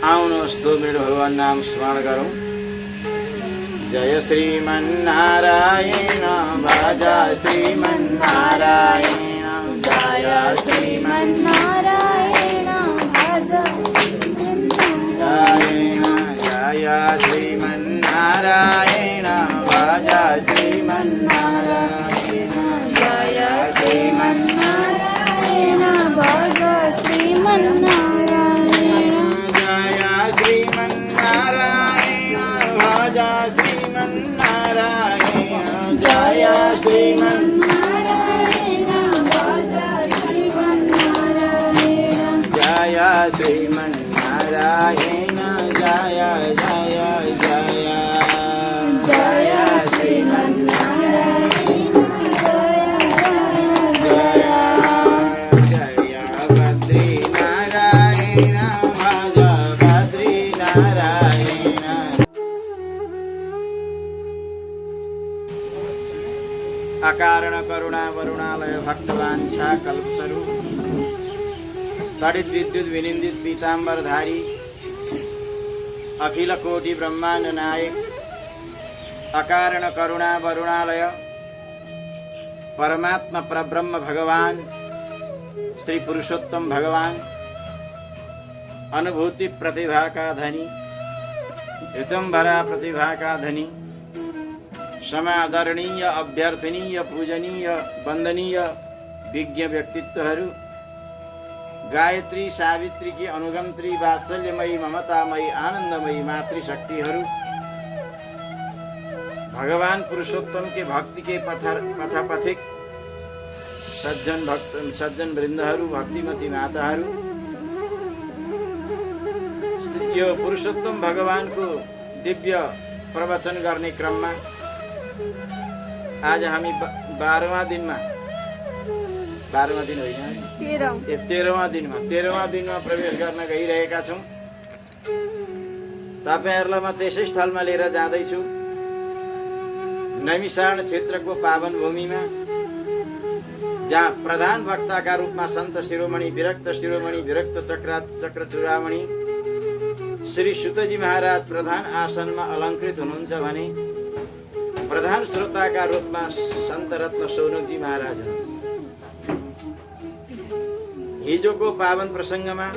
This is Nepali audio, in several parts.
आउनुहोस् 2 मिनट भगवान नाम स्मरण गरौँ। जय श्रीमन्नारायण भज श्रीमन्नारायण जय श्रीमन्नारायण भज नारायण जय श्रीमन्नारायण भज श्रीमन्नारायण जय श्रीमन्नारायण भज श्रीमन्नारायण जय श्रीमन्नारायण भज श्रीमन्नारायण जय श्रीमन्नारायण भज श्रीमन्नारायण जय श्रीमन्नारायण जय जय जय जय श्रीमन्नारायण जय जय बद्री नारायण भज बद्री नारायण। अकारण करुणा वरुणालय भक्तवांछा कल्पतरु तडित विद्युत विनिंदित पीतांबरधारी अखिल कोटि ब्रह्मांड नायक अकारण करुणा वरुणालय परमात्मा परब्रह्म भगवान श्री पुरुषोत्तम भगवान अनुभूति प्रतिभा का धनी ऋतंभरा प्रतिभा का धनी समादरणीय अभ्यर्थनीय पूजनीय वंदनीय विज्ञ व्यक्तित्वहरू गायत्री सावित्री की अनुगमत्री वात्सल्यमयी ममतामयी आनंदमयी मातृशक्तिहरू भगवान पुरुषोत्तम के भक्ति के पथापथिक सज्जन वृन्दहरू भक्तिमती माताहरू यो पुरुषोत्तम भगवान को दिव्य प्रवचन गर्ने क्रममा आज हामी 12वां दिनमा 12वां दिन होइन 13वां दिनमा प्रवेश गर्न गइरहेका छौं। तपाईहरुलाई म त्यसै स्थलमा लिएर जाँदैछु नैमिषारण क्षेत्रको पावन भूमिमा जहाँ प्रधान वक्ताका रूपमा संत शिरोमणि विरक्त चक्र चूडामणि श्री सुतजी महाराज प्रधान आसनमा अलंकृत हुनुहुन्छ भने प्रधान श्रोताका रूपमा संत रत्न सौनकजी महाराज हुनुहुन्छ। हिजोको पावन प्रसंगमा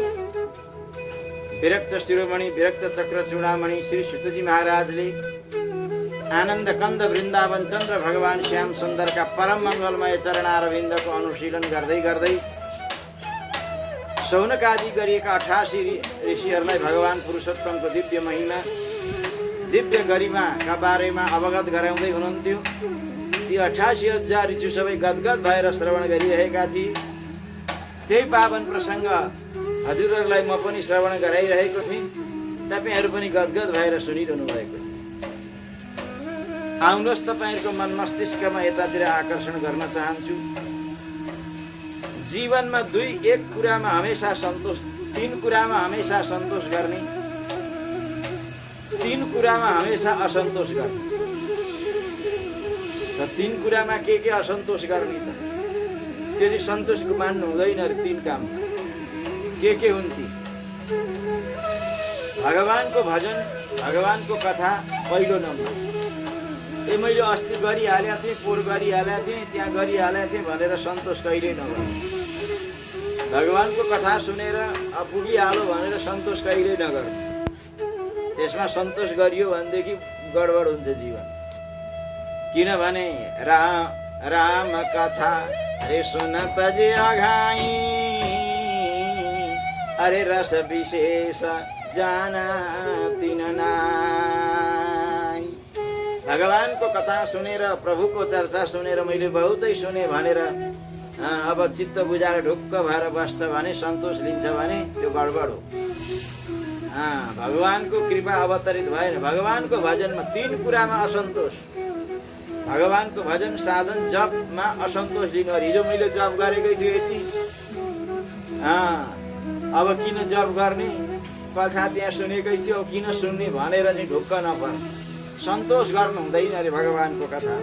विरक्त शिरोमणि विरक्त चक्र चूडामणि श्री सुतजी महाराजले आनन्द कंद वृन्दावन चन्द्र भगवान श्याम सुन्दरका परम मंगलमय चरणारविन्दको अनुशीलन गर्दै गर्दै शौनकादि गरिएका 88 ऋषिहरूलाई भगवान पुरुषोत्तमको दिव्य महिमा दिव्य गरिमाका बारेमा अवगत गराउँदै हुनुहुन्थ्यो। ती 88,000 ऋषि सबै गदगद भएर श्रवण गरिरहेका थिए। त्यही पावन प्रसंग हजुरहरूलाई म पनि श्रवण गराइरहेको थिएँ, तपाईहरु पनि गदगद भएर सुनिरहनु भएको छ। आउनुहोस् तपाईहरुको मन मस्तिष्कमा यतातिर आकर्षण गर्न चाहन्छु। जीवनमा एक कुरामा हमेशा सन्तोष, 3 कुरामा हमेशा सन्तोष गर्ने, 3 कुरामा हमेशा असन्तोष गर्ने। र 3 कुरामा के असन्तोष गर्ने त त्यो चाहिँ सन्तोषको मान्नु हुँदैन। 3 काम के हुन् ती? भगवानको भजन, भगवानको कथा पहिलो नम्बर। मैले अस्ति गरिहालेको थिएँ, पोहोर गरिहालेको थिएँ, त्यहाँ गरिहालेको थिएँ भनेर सन्तोष कहिल्यै नगर्नु। भगवानको कथा सुनेर पुगिहालो भनेर सन्तोष कहिल्यै नगर्नु। त्यसमा सन्तोष गरियो भनेदेखि गडबड हुन्छ जीवन। किनभने राम कथा अरे सुनत जे अघाई अरे रस विशेष जाना तिन नाई। भगवानको कथा सुनेर प्रभुको चर्चा सुनेर मैले बहुतै सुने भनेर अब चित्त बुझाएर ढुक्क भएर बस्छ भने सन्तोष लिन्छ भने त्यो गडबड हो। भगवानको कृपा अवतरित भएन। भगवानको भजनमा 3 कुरामा असन्तोष। भगवानको भजन साधन जपमा असन्तोष लिनु। हिजो मैले जप गरेकै थिएँ यति, अब किन जप गर्ने, कथा त्यहाँ सुनेकै थियो किन सुन्ने भनेर चाहिँ ढुक्क नपर्नु। सन्तोष गर्नु हुँदैन अरे भगवानको कथा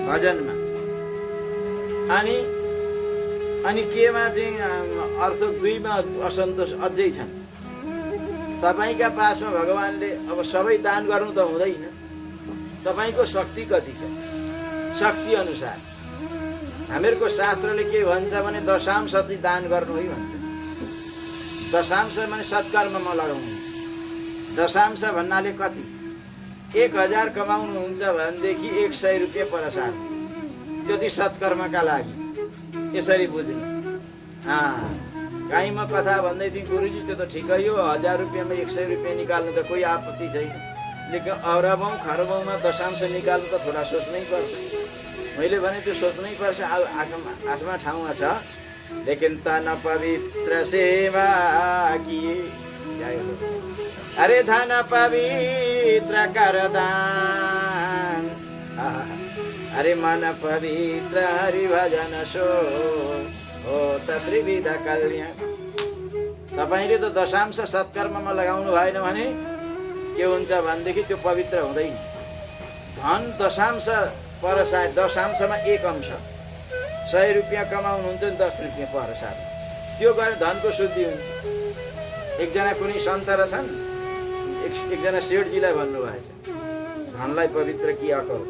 भजनमा। अनि केमा चाहिँ अर्थ 2 मा असन्तोष अझै छन्। तपाईँका पासमा भगवानले अब सबै दान गर्नु त हुँदैन, तपाईँको शक्ति कति छ, शक्ति अनुसार हामीहरूको शास्त्रले के भन्छ भने दशांश चाहिँ दान गर्नु है भन्छ। दशांश माने सत्कर्ममा लगाउनु। दशांश भन्नाले कति? 1000 कमाउनुहुन्छ भनेदेखि 100 रुपियाँ परसार, त्यो चाहिँ सत्कर्मका लागि। यसरी बुझ्नु। कहीँ म कथा भन्दै थिएँ, गुरुजी त्यो त ठिकै हो, 1000 रुपियाँमा 100 रुपियाँ निकाल्नु त कोही आपत्ति छैन, लेकिन अरबौँ खरबौँमा दशांश निकाल्नु त थोडा सोच्नै पर्छ। मैले भने त्यो सोच्नै पर्छ। आठमा ठाउँमा छ, लेकिन तन पवित्र सेवा किए, अरे धन पवित्र कर दान, अरे मन पवित्र हरि भजन सो हो त्रिविध कल्याण। तपाईँले त दशांश सत्कर्ममा लगाउनु भएन भने के हुन्छ भनेदेखि त्यो पवित्र हुँदैन। धन दशांश परसार, दशांशमा 1 अंश, 100 रुपियाँ कमाउनुहुन्छ नि 10 रुपियाँ परसार, त्यो गरे धनको शुद्धि हुन्छ। एकजना कुनै सन्त रहेछन्, एकजना सेठजीलाई भन्नुभएछ, धनलाई पवित्र किया करो,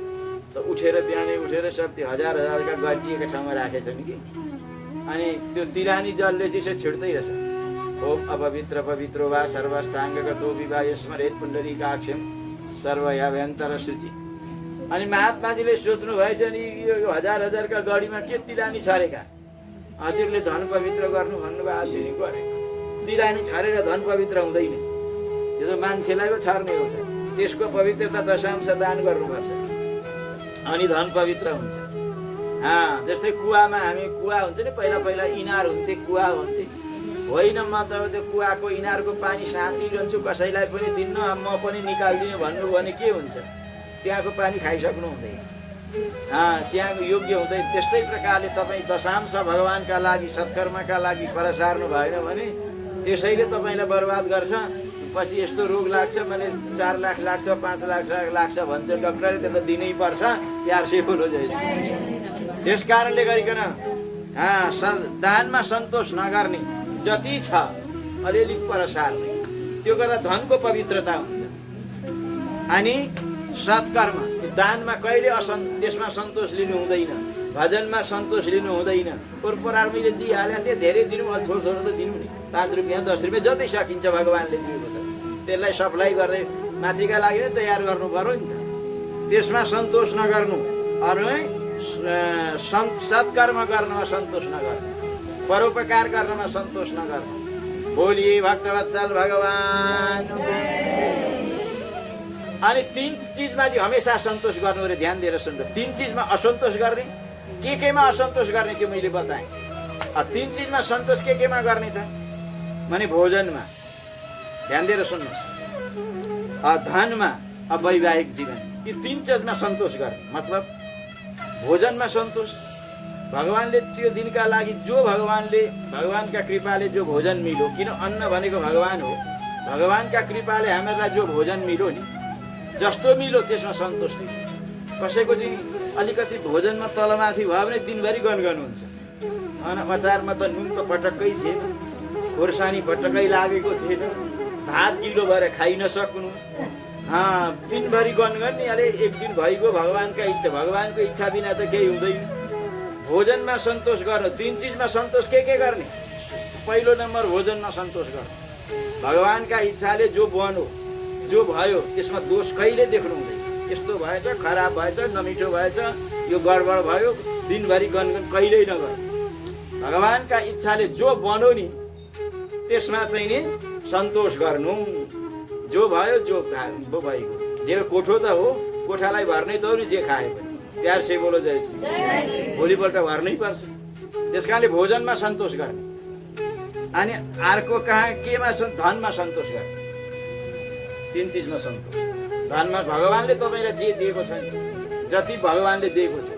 त उठेर बिहानै उठेर सब त्यो हजारका गाडिएका ठाउँमा राखेछन् कि, अनि त्यो तिरानी जलले चाहिँ यसो छिड्दै रहेछ, ओम अपवित्र पवित्रो वा सर्वाष्टाङ्गगतो विवाह स्मरेत् पुण्डरीकाक्षं सर्वयाभ्यन्तर शुचि। अनि महात्माजीले सोच्नु भएछ नि यो हजारका गाडीमा के तिरानी छरेका, हजुरले धन पवित्र गर्नु भन्नुभएको थियो नि, गरे। तिरानी छरेर धन पवित्र हुँदैन, त्यो त मान्छेलाई पो छर्ने हो। त्यसको पवित्रता दशांश दान गर्नुपर्छ अनि धन पवित्र हुन्छ। जस्तै कुवामा हामी कुवा हुन्छ नि, पहिला पहिला इनार हुन्थे, कुवा हुन्थे, होइन म त त्यो कुवाको इनारको पानी साँचिरहन्छु, कसैलाई पनि दिन्न, म पनि निकालिदिनु भन्नु भने के हुन्छ? त्यहाँको पानी खाइसक्नु हुँदैन, त्यहाँको योग्य हुँदैन। त्यस्तै प्रकारले तपाईँ दशांश भगवानका लागि सत्कर्मका लागि परसार्नु भएन भने त्यसैले तपाईँलाई बर्बाद गर्छ। पछि यस्तो रोग लाग्छ भने 4 लाख लाग्छ, 5 लाख लाग्छ भन्छ डक्टरले, त्यो त दिनै पर्छ। यार से बोलो जय। त्यस कारणले गरिकन दानमा सन्तोष नगर्ने, जति छ अलिअलि परसार्ने, त्यो गर्दा धनको पवित्रता हुन्छ। अनि सत्कर्म, दानमा कहिले त्यसमा सन्तोष लिनु हुँदैन, भजनमा सन्तोष लिनु हुँदैन। पोरपोरार मैले दिइहालेँ, त्यो धेरै दिनु, अझ थोर थोर त दिनु नि, 5 रुपियाँ 10 रुपियाँ जति सकिन्छ भगवानले दिएको छ, त्यसलाई सप्लाई गर्दै माथिका लागि नै तयार गर्नु पर्यो नि त। त्यसमा सन्तोष नगर्नु, अनि सत्कर्म गर्नमा सन्तोष नगर्नु, परोपकार गर्नमा सन्तोष नगर्नु। बोलिए भक्तवत्सल भगवान। अनि 3 चिजमा चाहिँ हमेसा सन्तोष गर्नु रे, ध्यान दिएर सुन्नु। 3 चिजमा असन्तोष गर्ने, केमा असन्तोष गर्ने त्यो मैले बताएँ। 3 चिजमा सन्तोष केमा गर्ने त माने भोजनमा, ध्यान दिएर सुन्नुहोस्, धनमा, वैवाहिक जीवन, यी 3 चिजमा सन्तोष गर्ने। मतलब भोजनमा सन्तोष, भगवानले त्यो दिनका लागि जो भगवानका कृपाले जो भोजन मिल्यो, किन अन्न भनेको भगवान हो, भगवानका कृपाले हामीलाई जो भोजन मिल्यो नि, जस्तो मिल्यो त्यसमा सन्तोष लिनु। कसैको चाहिँ अलिकति भोजनमा तलमाथि भयो भने दिनभरि गनगन हुन्छ, अनि अचारमा त नुन त पटक्कै थिएन, खोर्सानी पटक्कै लागेको थिएन, भात गिलो भएर खाइ नसक्नु, दिनभरि गनगन नि। अरे एक दिन भइगयो भगवानका इच्छा, भगवानको इच्छा बिना त केही हुँदैन। भोजनमा सन्तोष गर्नु। 3 चिजमा सन्तोष के गर्ने? पहिलो नम्बर भोजनमा सन्तोष गर्नु। भगवानका इच्छाले जो बन्यो, जो भयो, त्यसमा दोष कहिले देख्नु हुँदैन। यस्तो भएछ, खराब भएछ, नमिठो भएछ, यो गडबड भयो, दिनभरि गनगन कहिल्यै नगर। भगवानका इच्छाले जो बन्यो नि त्यसमा चाहिँ नि सन्तोष गर्नु। जो भयो, जो भइगयो, जे कोठो त हो, कोठालाई भर्नै त हो नि, जे खाए पनि। प्यार से बोलो जय श्री। भोलिपल्ट भर्नै पर्छ। त्यस कारणले भोजनमा सन्तोष गर्ने। अनि अर्को केमा धनमा सन्तोष गर्ने। 3 चिजमा सन्तोष। धनमा भगवानले तपाईँलाई जे दिएको छ नि, जति भगवानले दिएको छ,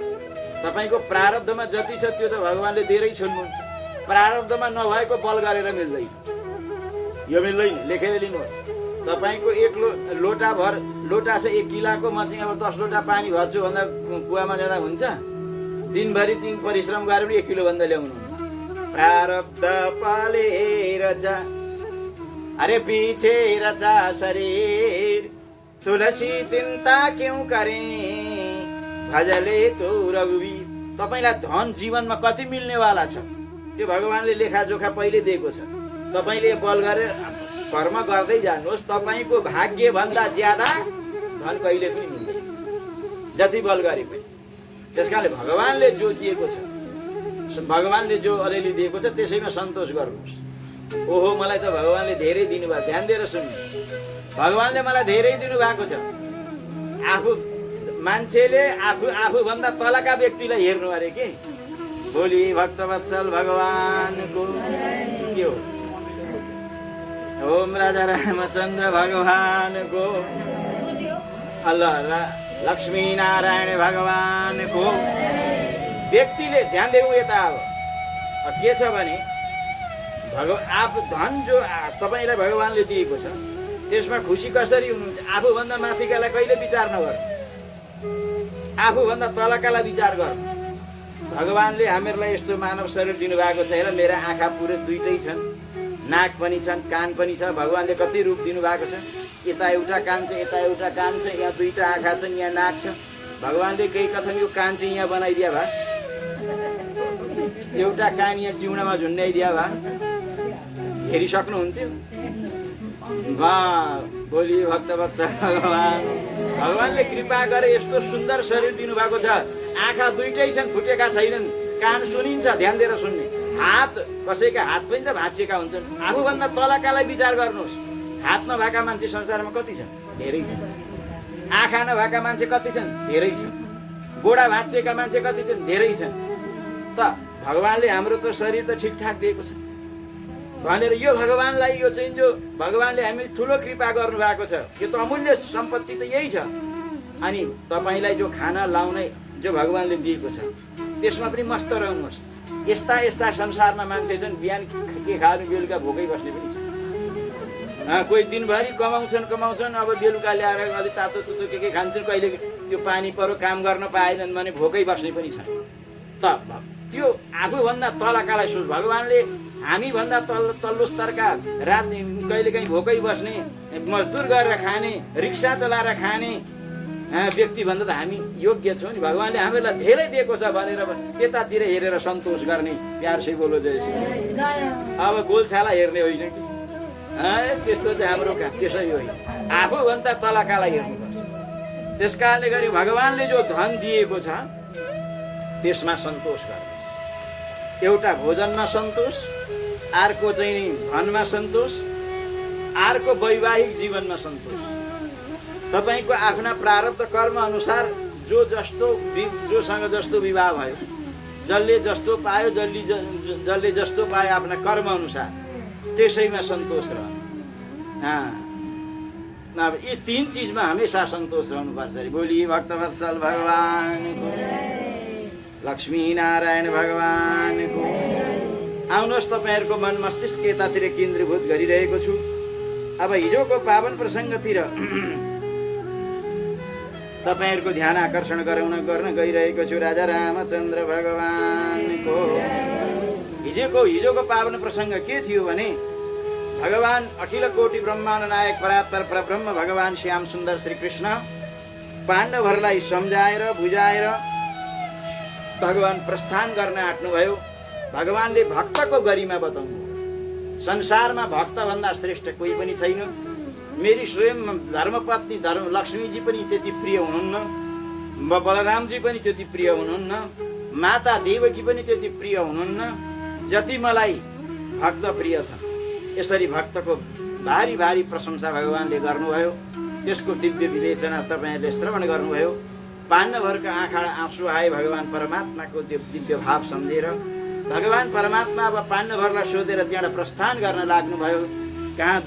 तपाईँको प्रारब्धमा जति छ त्यो त भगवानले दिएरै छोड्नुहुन्छ। प्रारब्धमा नभएको बल गरेर मिल्दैन, यो मिल्दैन। लेखेर लिनुहोस्, तपाईँको 1 लोटा भर लोटा छ, 1 गिलाको, म चाहिँ अब 10 लोटा पानी भर्छु भन्दा कुवामा जाँदा हुन्छ? दिनभरि तिमी परिश्रम गरेर 1 किलो भन्दा ल्याउनु। प्रारब्ध पालेर जा, अरे पीछे रचा शरीर तुलसी चिन्ता क्यों करे भजले तो रघुवीर। तपाईलाई धन जीवनमा कति मिल्नेवाला छ त्यो भगवानले लेखाजोखा पहिले दिएको छ। तपाईले बल गरेर कर्म गर्दै जानुहोस्, तपाईको भाग्य भन्दा ज्यादा धन कहिले पनि मिल्दैन जति बल गरे पनि। त्यसकारणले भगवानले जो दिएको छ, भगवानले जो अलिअलि दिएको छ त्यसैमा सन्तोष गर्नुहोस्। ओहो मलाई त भगवानले धेरै दिनुभयो, ध्यान दिएर सुन्नु। भगवानले मलाई धेरै दिनुभएको छ। आफू मान्छेले आफूभन्दा तलका व्यक्तिलाई हेर्नु अरे के। बोली भक्तवत्सल भगवानको के हो। ओम राजा रामचन्द्र भगवानको, अल्लाह लक्ष्मी नारायण भगवानको। व्यक्तिले ध्यान देऊ यता। अब के छ भने आफू धन जो तपाईलाई भगवानले दिएको छ त्यसमा खुसी कसरी हुनुहुन्छ। आफूभन्दा माथिकालाई कहिले विचार नगर, आफूभन्दा तलकालाई विचार गर। भगवानले हामीहरूलाई यस्तो मानव शरीर दिनुभएको छ। हेर मेरा आँखा पुरै दुईटै छन्, नाक पनि छन्, कान पनि छ। भगवानले कति रूप दिनुभएको छ। यता एउटा कान छ, यता एउटा कान छ, यहाँ दुईटा आँखा छन्, यहाँ नाक छ। भगवानले केही कथन यो कान चाहिँ यहाँ बनाइदिया भए, एउटा कान यहाँ चिउडामा झुन्ड्याइदिया भए हेरिसक्नुहुन्थ्यो। बोली भक्तवत्सल भगवान। भगवानले कृपा गरे यस्तो सुन्दर शरीर दिनुभएको छ। आँखा दुईटै छन्, फुटेका छैनन्, कान सुनिन्छ, ध्यान दिएर सुन्ने। हात, कसैका हात पनि त भाँचिएका हुन्छन्। आफूभन्दा तलकालाई विचार गर्नुहोस्। हात नभएका मान्छे संसारमा कति छन्? धेरै छन्। आँखा नभएका मान्छे कति छन्? धेरै छन्। गोडा भाँचिएका मान्छे कति छन्? धेरै छन्। त भगवानले हाम्रो त शरीर त ठिकठाक दिएको छ भनेर यो भगवानलाई, यो चाहिँ जो भगवानले हामी ठुलो कृपा गर्नु भएको छ, यो त अमूल्य सम्पत्ति त यही छ। अनि तपाईलाई जो खाना लाउने जो भगवानले दिएको छ त्यसमा पनि मस्त रहनुहोस्। यस्ता यस्ता संसारमा मान्छे छन् बिहान के खानु बेलुका भोकै बस्ने पनि छन्। कोही दिनभरि कमाउँछन्, अब बेलुका ल्याएर अलि तातो तुतो के खान्छन्, कहिले त्यो पानी परो काम गर्न पाएनन् भने भोकै बस्ने पनि छन्। त त्यो आफूभन्दा तलकालाई सोच। भगवानले हामीभन्दा तल्लो स्तरका रात कहिलेकाहीँ भोकै बस्ने, मजदुर गरेर खाने, रिक्सा चलाएर खाने व्यक्तिभन्दा त हामी योग्य छौँ नि। भगवानले हामीलाई धेरै दिएको छ भनेर त्यतातिर हेरेर सन्तोष गर्ने। प्यार से बोलो जय श्री। अब गोलछाला हेर्ने होइन कि त्यस्तो चाहिँ हाम्रो त्यसै होइन। आफूभन्दा तलकालाई हेर्नुपर्छ। त्यस कारणले गरी भगवानले जो धन दिएको छ त्यसमा सन्तोष गर्नु। एउटा भोजनमा सन्तोष, अर्को चाहिँ धनमा सन्तोष, अर्को वैवाहिक जीवनमा सन्तोष। तपाईको आफ्ना प्रारब्ध कर्म अनुसार जोसँग जस्तो विवाह भयो, जसले जस्तो पायो, जसले जस्तो पायो आफ्ना कर्म अनुसार त्यसैमा सन्तोष रहनु। अब यी तीन चिजमा हमेशा सन्तोष रहनुपर्छ। बोली भक्तवत्सल भगवानको, लक्ष्मी नारायण भगवानको। आउनुहोस् तपाईहरुको मन मस्तिष्क यतातिर केन्द्रीभूत गरिरहेको छु। अब हिजोको पावन प्रसङ्गतिर तपाईहरुको ध्यान आकर्षण गर्न गइरहेको छु। राजा रामचन्द्र भगवानको हिजोको पावन प्रसङ्ग के थियो भने भगवान अखिल कोटि ब्रह्माण्ड नायक परात्पर परब्रह्म भगवान श्याम सुन्दर श्री कृष्ण पाण्डवहरूलाई सम्झाएर बुझाएर भगवान प्रस्थान गर्न आँट्नुभयो। भगवानले भक्तको गरिमा बताउनु। संसारमा भक्त भन्दा श्रेष्ठ कोही पनि छैन। मेरी स्वयं धर्मपत्नी लक्ष्मीजी पनि त्यति प्रिय हुनुहुन्न, बलरामजी पनि त्यति प्रिय हुनुहुन्न, माता देवकी पनि त्यति प्रिय हुनुहुन्न जति मलाई भक्त प्रिय छ। यसरी भक्तको भारी भारी प्रशंसा भगवानले गर्नुभयो। त्यसको दिव्य विवेचना तपाईहरुले श्रवण गर्नुभयो। पाण्डवहरूका आँखा आँसु आए भगवान परमात्माको दिव्य भाव सम्झेर। भगवान परमात्मा अब पाण्डवहरूलाई सोधेर त्यहाँ प्रस्थान गर्न लाग्नुभयो। कहाँ?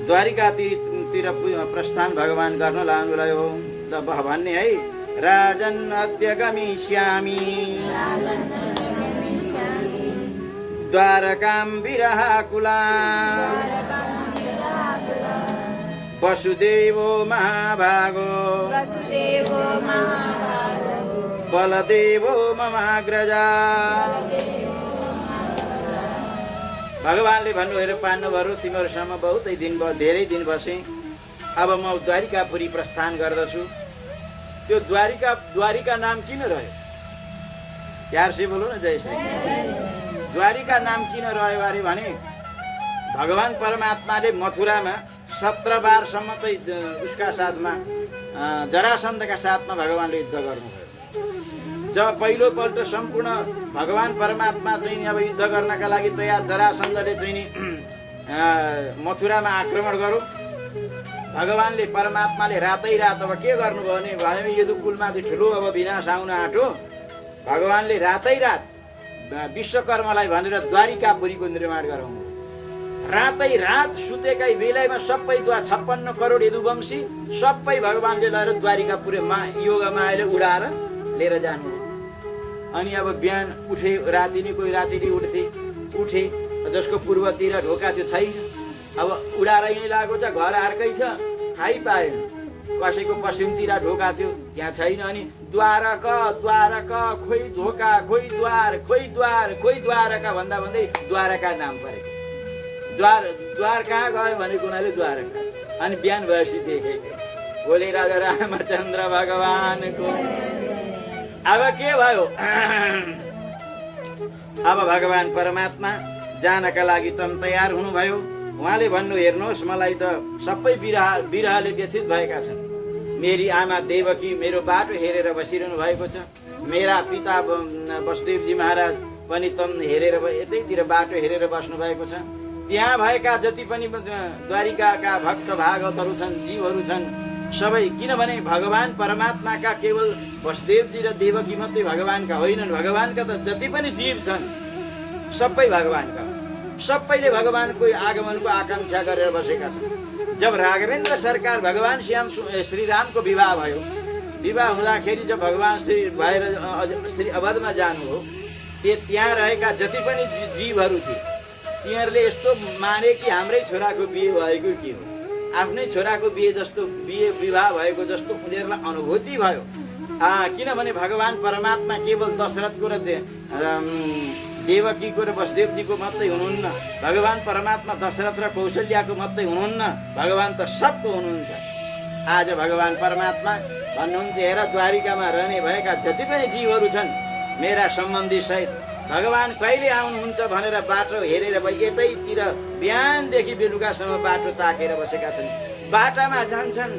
द्वारिकातिर प्रस्थान भगवान गर्न लाग्नुभयो। तब भन्ने है, राजन अद्य गमिष्यामि द्वारकां विरहाकुलां वसुदेवो महाभागो बलदेवो ममाग्रजा भगवानले भन्नुभयो पाण्डवहरू तिमीहरूसँग बहुतै दिन भयो, धेरै दिन बसेँ, अब म द्वारिकापुरी प्रस्थान गर्दछु। त्यो द्वारिका नाम किन रह्यो? प्यार से बोलो न, जय श्री। द्वारिका नाम किन रह्यो अरे भने भगवान परमात्माले मथुरामा 17 बारसम्म चाहिँ उसका साथमा जरासन्धका साथमा भगवानले युद्ध गर्नुभयो। जब पहिलोपल्ट सम्पूर्ण भगवान परमात्मा चाहिँ नि अब युद्ध गर्नका लागि तयार, जरासन्धले चाहिँ नि मथुरामा आक्रमण गर्यो। भगवानले परमात्माले रातै रात अब के गर्नुभयो भने यदुकुलमाथि ठुलो अब विनाश आउन आँट्यो। भगवानले रातै रात विश्वकर्मालाई भनेर द्वारिकापुरीको निर्माण गराउनु। रातै रात सुतेकै बेलामा सबै 56 करोड यदुवंशी सबै भगवानले लिएर द्वारिकापुरीमा योगमा आएर उडाएर लिएर जानु। अनि अब बिहान उठे, राति नै कोही राति नै उठे जसको पूर्वतिर ढोका त्यो छैन, अब उडाएर यहीँ लागेको छ, घर अर्कै छ, थाहै पाएन। कसैको पश्चिमतिर ढोका थियो, त्यहाँ छैन। अनि द्वारक खोइ ढोका, खोइ द्वारका भन्दा भन्दै द्वारका नाम परेको। द्वार कहाँ गयो भनेको हुनाले द्वारका। अनि बिहान भएपछि देखे बोले राजा रामचन्द्र भगवानको। अब के भयो? अब भगवान परमात्मा जानका लागि तम तयार हुनुभयो। उहाँले भन्नु, हेर्नुहोस् मलाई त सबै बिरहाले व्यथित भएका छन्। मेरी आमा देवकी मेरो बाटो हेरेर बसिरहनु भएको छ। मेरा पिता वसुदेवजी महाराज पनि तम हेरेर यतैतिर बाटो हेरेर बस्नु भएको छ। त्यहाँ भएका जति पनि द्वारिकाका भक्त भागवतहरू छन्, जीवहरू छन्, सबै, किनभने भगवान परमात्माका केवल वसुदेवजी र देवकी मात्रै भगवानका होइनन्। भगवानका त जति पनि जीव छन् सबै भगवानका, सबैले भगवानको आगमनको आकांक्षा गरेर बसेका छन्। जब राघवेन्द्र सरकार भगवान श्री रामको विवाह भयो, विवाह हुँदाखेरि जब भगवान श्री भएर श्री अवधमा जानु हो, त्यहाँ रहेका जति पनि जीवहरू थिए तिनीहरूले यस्तो माने कि हाम्रै छोराको बिहे भएको के हो, आफ्नै छोराको विवाह भएको जस्तो उनीहरूलाई अनुभूति भयो। किनभने भगवान परमात्मा केवल दशरथको र देवकीको र वसुदेवजीको मात्रै हुनुहुन्न। भगवान परमात्मा दशरथ र कौशल्याको मात्रै हुनुहुन्न, भगवान त सबको हुनुहुन्छ। आज भगवान परमात्मा भन्नुहुन्छ, हेर द्वारिकामा रहने भएका जति पनि जीवहरू छन् मेरा सम्बन्धी सहित भगवान कहिले आउनुहुन्छ भनेर बाटो हेरेर यतैतिर बिहानदेखि बेलुकासम्म बाटो ताकेर बसेका छन्। बाटामा जान्छन्,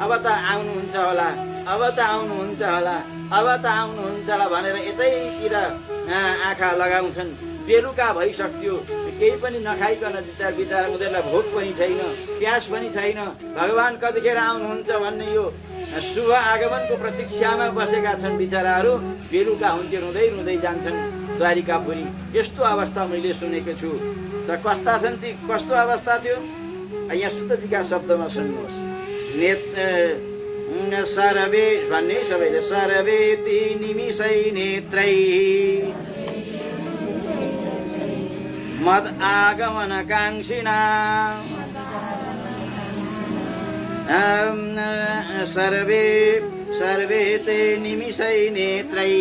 अब त आउनुहुन्छ होला, अब त आउनुहुन्छ होला, अब त आउनुहुन्छ होला भनेर यतैतिर आँखा लगाउँछन्। बेलुका भइसक्यो, केही पनि नखाइकन बिचारा उनीहरूलाई भोक पनि छैन, प्यास पनि छैन। भगवान कतिखेर आउनुहुन्छ भन्ने यो शुभ आगमनको प्रतीक्षामा बसेका छन् बिचराहरू। बेलुका हुन्थ्यो, रुँदै रुँदै जान्छन् द्वारिकापुरी। यस्तो अवस्था मैले सुनेको छु। त कस्ता छन् ती, कस्तो अवस्था थियो? यहाँ सुतजीका शब्दमा सुन्नुहोस्। सर्वे भन्ने सबैले सर्वे ती निमिषै नेत्रै मद आगमन काङ्क्षिणा सर्वे ते निमिषै नेत्रै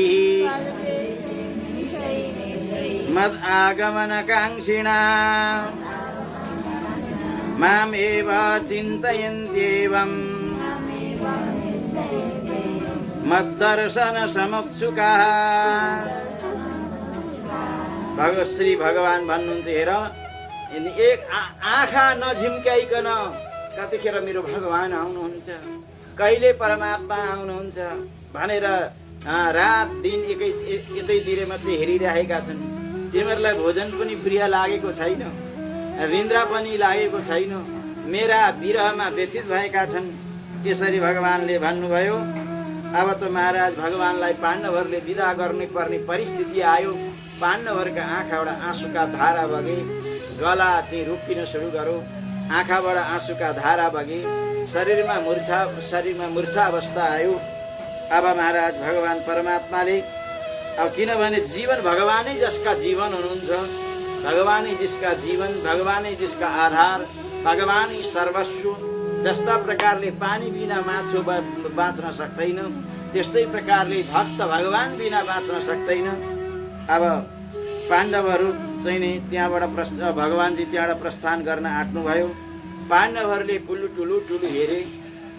मद आगमन काङ्क्षिणा मामेव चिन्तयन्त्येवम् मद्दर्शन समुत्सुकाः। श्री भगवान भन्नुहुन्छ, हेर एक आँखा नझिम्काइकन कतिखेर मेरो भगवान आउनुहुन्छ, कहिले परमात्मा आउनुहुन्छ भनेर रात दिन यतैतिर मात्रै हेरिरहेका छन्। तिमीहरूलाई भोजन पनि प्रिय लागेको छैन, निन्द्रा पनि लागेको छैन, मेरा विरहमा व्यथित भएका छन्। त्यसरी भगवानले भन्नुभयो, अब त महाराज भगवानलाई पाण्डवहरूले विदा गर्नुपर्ने परिस्थिति आयो। पाण्डवहरूका आँखाबाट आँसुका धारा बगे, गला चाहिँ रोकिन सुरु गर्यो, आँखाबाट आँसुका धारा बगे, शरीरमा मूर्छा अवस्था आयो। अब महाराज भगवान परमात्माले, अब किनभने जीवन भगवानै जसका जीवन हुनुहुन्छ, भगवानै जिसका जीवन, भगवानै जिसका आधार, भगवानै सर्वस्व। जस्ता प्रकारले पानी बिना माछो बाँच्न सक्दैन, त्यस्तै प्रकारले भक्त भगवान बिना बाँच्न सक्दैन। अब पाण्डवहरू चाहिँ नि त्यहाँबाट भगवान्जी त्यहाँबाट प्रस्थान गर्न आँट्नुभयो। पाण्डवहरूले कुल्लु टुलु टुलु हेरे,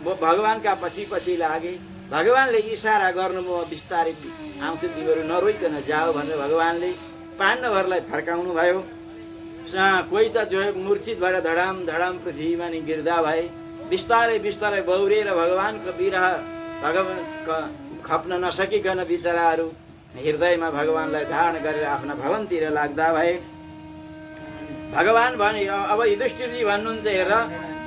भगवान्का पछि पछि लागे। भगवान्ले इसारा गर्नुभयो, बिस्तारै आउँछ तिमीहरू नरोइकन जाओ भनेर भगवान्ले पाण्डवहरूलाई फर्काउनु भयो। कोही त जो मूर्छित भएर धडाम धडाम पृथ्वीमा नि गिर्दा भए। बिस्तारै बिस्तारै बौरेर भगवान्को विरह खप्न नसकिकन बिचराहरू हृदयमा भगवान्लाई धारण गरेर आफ्ना भवनतिर लाग्दा भए। भगवान् भने अब युधिष्ठिरजी भन्नुहुन्छ, हेर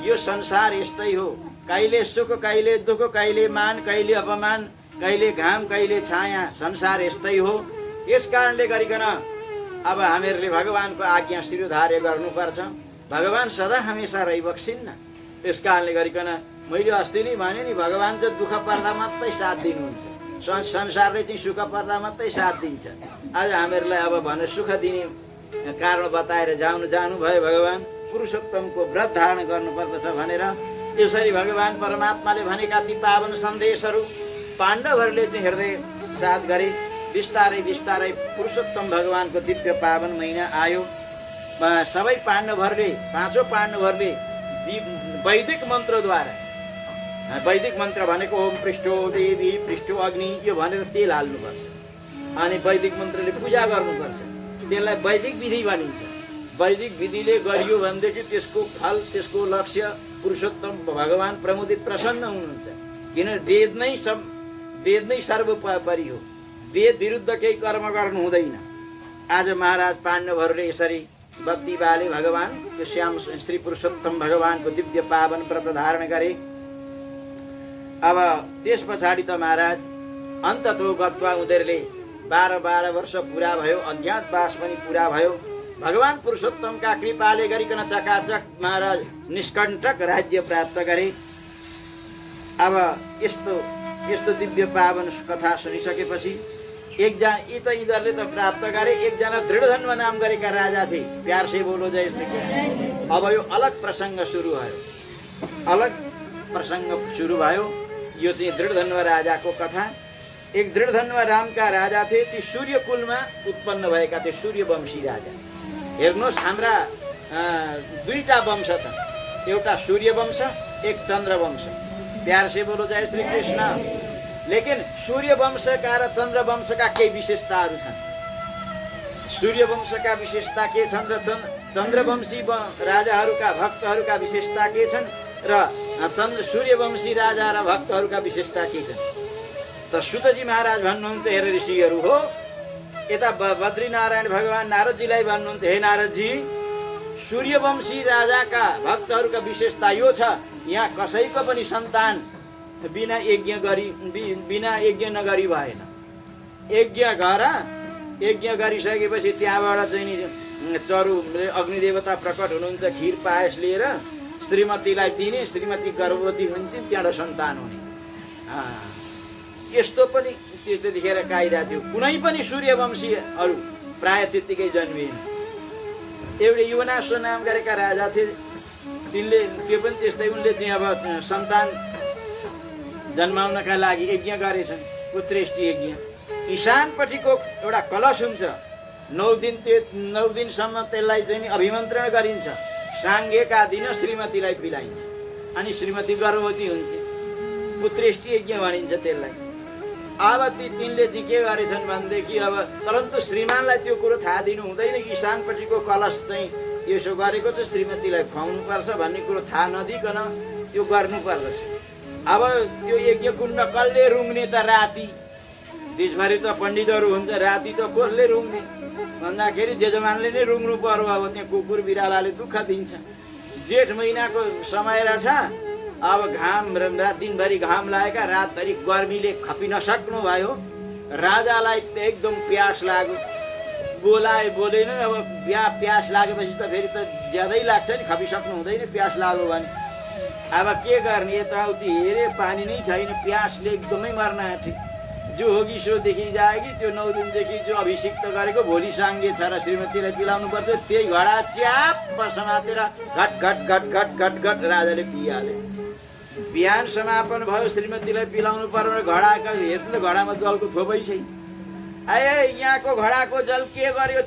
यो संसार यस्तै हो, कहिले सुख कहिले दुःख, कहिले मान कहिले अपमान, कहिले घाम कहिले छाया, संसार यस्तै हो। यस कारणले गरिकन अब हामीहरूले भगवान्को आज्ञा शिरोधार्य गर्नुपर्छ। भगवान् सदा हमेसा रहिबक्सिन्न। त्यस कारणले गरिकन मैले अस्ति नै भने नि, भगवान् चाहिँ दुःख पर्दा मात्रै साथ दिनुहुन्छ, संसारले चाहिँ सुख पर्दा मात्रै साथ दिन्छ। आज हामीहरूलाई अब भने सुख दिने कारण बताएर जानुभयो भगवान्। पुरुषोत्तमको व्रत धारण गर्नुपर्दछ भनेर यसरी भगवान् परमात्माले भनेका ती पावन सन्देशहरू पाण्डवहरूले चाहिँ हृदय साथ गरे। बिस्तारै बिस्तारै पुरुषोत्तम भगवान्को दिव्य पावन महिना आयो। सबै पाण्डवहरूले, पाँचौँ पाण्डवहरूले वैदिक मन्त्रद्वारा, वैदिक मन्त्र भनेको ओम पृष्ठो देवी पृष्ठो अग्नि, यो भनेर तेल हाल्नुपर्छ अनि वैदिक मन्त्रले पूजा गर्नुपर्छ। त्यसलाई वैदिक विधि भनिन्छ। वैदिक विधिले गरियो भनेदेखि त्यसको फल, त्यसको लक्ष्य पुरुषोत्तम भगवान् प्रमुदित प्रसन्न हुनुहुन्छ। किन वेद नै सर्वोपरि हो, वेद विरुद्ध केही कर्म गर्नु हुँदैन। आज महाराज पाण्डवहरूले यसरी बत्ती बाले भगवान् त्यो श्याम श्री पुरुषोत्तम भगवान्को दिव्य पावन व्रत धारण गरे। अब त्यस पछाडि त महाराज अन्ततो गत्वा उनीहरूले 12 वर्ष पुरा भयो, अज्ञातवास पनि पुरा भयो। भगवान् पुरुषोत्तमका कृपाले गरिकन चकाचक महाराज निष्कण्टक राज्य प्राप्त गरे। अब यस्तो दिव्य पावन कथा सुनिसकेपछि यिनीहरूले त प्राप्त गरे। एकजना दृढधन्व नाम गरेका राजा थिए। प्यार से बोलो जय श्री कृष्ण। अब यो अलग प्रसङ्ग सुरु भयो। यो चाहिँ दृढधन्व राजाको कथा। एक दृढधन्व रामका राजा थिए। ती सूर्यकुलमा उत्पन्न भएका थिए, सूर्यवंशी राजा। हेर्नुहोस्, हाम्रा दुईटा वंश छन्, एउटा सूर्यवंश, एक चन्द्रवंश। प्यार से बोलो जय श्री कृष्ण। लेकिन सूर्यवंशका र चन्द्रवंशका केही विशेषताहरू छन्। सूर्यवंशका विशेषता के छन् र चन्द्रवंशी राजाहरूका भक्तहरूका विशेषता के छन् र सूर्यवंशी राजा र भक्तहरूका विशेषता के छन्। त सुतजी महाराज भन्नुहुन्छ, हेर ऋषिहरू हो, यता बद्रीनारायण भगवान् नारदजीलाई भन्नुहुन्छ, हे नारदजी, सूर्यवंशी राजाका भक्तहरूका विशेषता यो छ, यहाँ कसैको पनि सन्तान बिना यज्ञ नगरी भएन। यज्ञ गरिसकेपछि त्यहाँबाट चाहिँ नि चरु अग्निदेवता प्रकट हुनुहुन्छ, खिर पायस लिएर श्रीमतीलाई दिने, श्रीमती गर्भवती हुन्छ, त्यहाँबाट सन्तान हुने। यस्तो पनि त्यतिखेर कायदा थियो। कुनै पनि सूर्यवंशीहरू प्राय त्यत्तिकै जन्मिएन। एउटै युवनाश्व नाम गरेका राजा थिए। तिनले त्यो पनि त्यस्तै, उनले चाहिँ अब सन्तान जन्माउनका लागि यज्ञ गरेछन्, पुत्रेष्टि यज्ञ। ईशानपट्टिको एउटा कलश हुन्छ, 9 दिनसम्म त्यसलाई चाहिँ नि अभिमन्त्रण गरिन्छ। साङ्गेका दिन श्रीमतीलाई पिलाइन्छ अनि श्रीमती गर्भवती हुन्छ, पुत्रेष्टि यज्ञ भनिन्छ त्यसलाई। अब तिनले चाहिँ के गरेछन् भनेदेखि, अब परन्तु श्रीमानलाई त्यो कुरो थाहा दिनु हुँदैन। ईशानपट्टिको कलश चाहिँ यसो गरेको छ, श्रीमतीलाई खुवाउनुपर्छ भन्ने कुरो थाहा नदिकन त्यो गर्नुपर्दछ। अब त्यो यज्ञ कुण्ड कसले रुङ्ने त? राति। देशभरि त पण्डितहरू हुन्छ, राति त कसले रुङ्ने भन्दाखेरि जेजमानले नै रुङ्नु पर्यो। अब त्यहाँ कुकुर बिरालाले दुःख दिन्छ। जेठ महिनाको समय रहेछ। अब घाम, दिनभरि घाम लागेका, रातभरि गर्मीले खपि नसक्नु भयो। राजालाई त एकदम प्यास लाग्यो, बोलेन। अब प्यास लागेपछि त फेरि त ज्यादै लाग्छ नि, खपिसक्नु हुँदैन प्यास लाग्यो भने। अब के गर्ने, यताउति हेरे, पानी नै छैन, प्यासले एकदमै मर्न आँटे। जो होगी सो देखि जाएगी। त्यो 9 दिनदेखि जो अभिषिक्त गरेको भोलि साङ्गे छ र श्रीमतीलाई पिलाउनु पर्छ। त्यही घडा च्याप समातेर घट घट घट घट घट घट राजाले पिइहाले। बिहान समापन भयो, श्रीमतीलाई पिलाउनु पर्यो। घडाका हेर्छु त घडामा जलको थोपै छैन। यहाँको घडाको जल के गर्यो?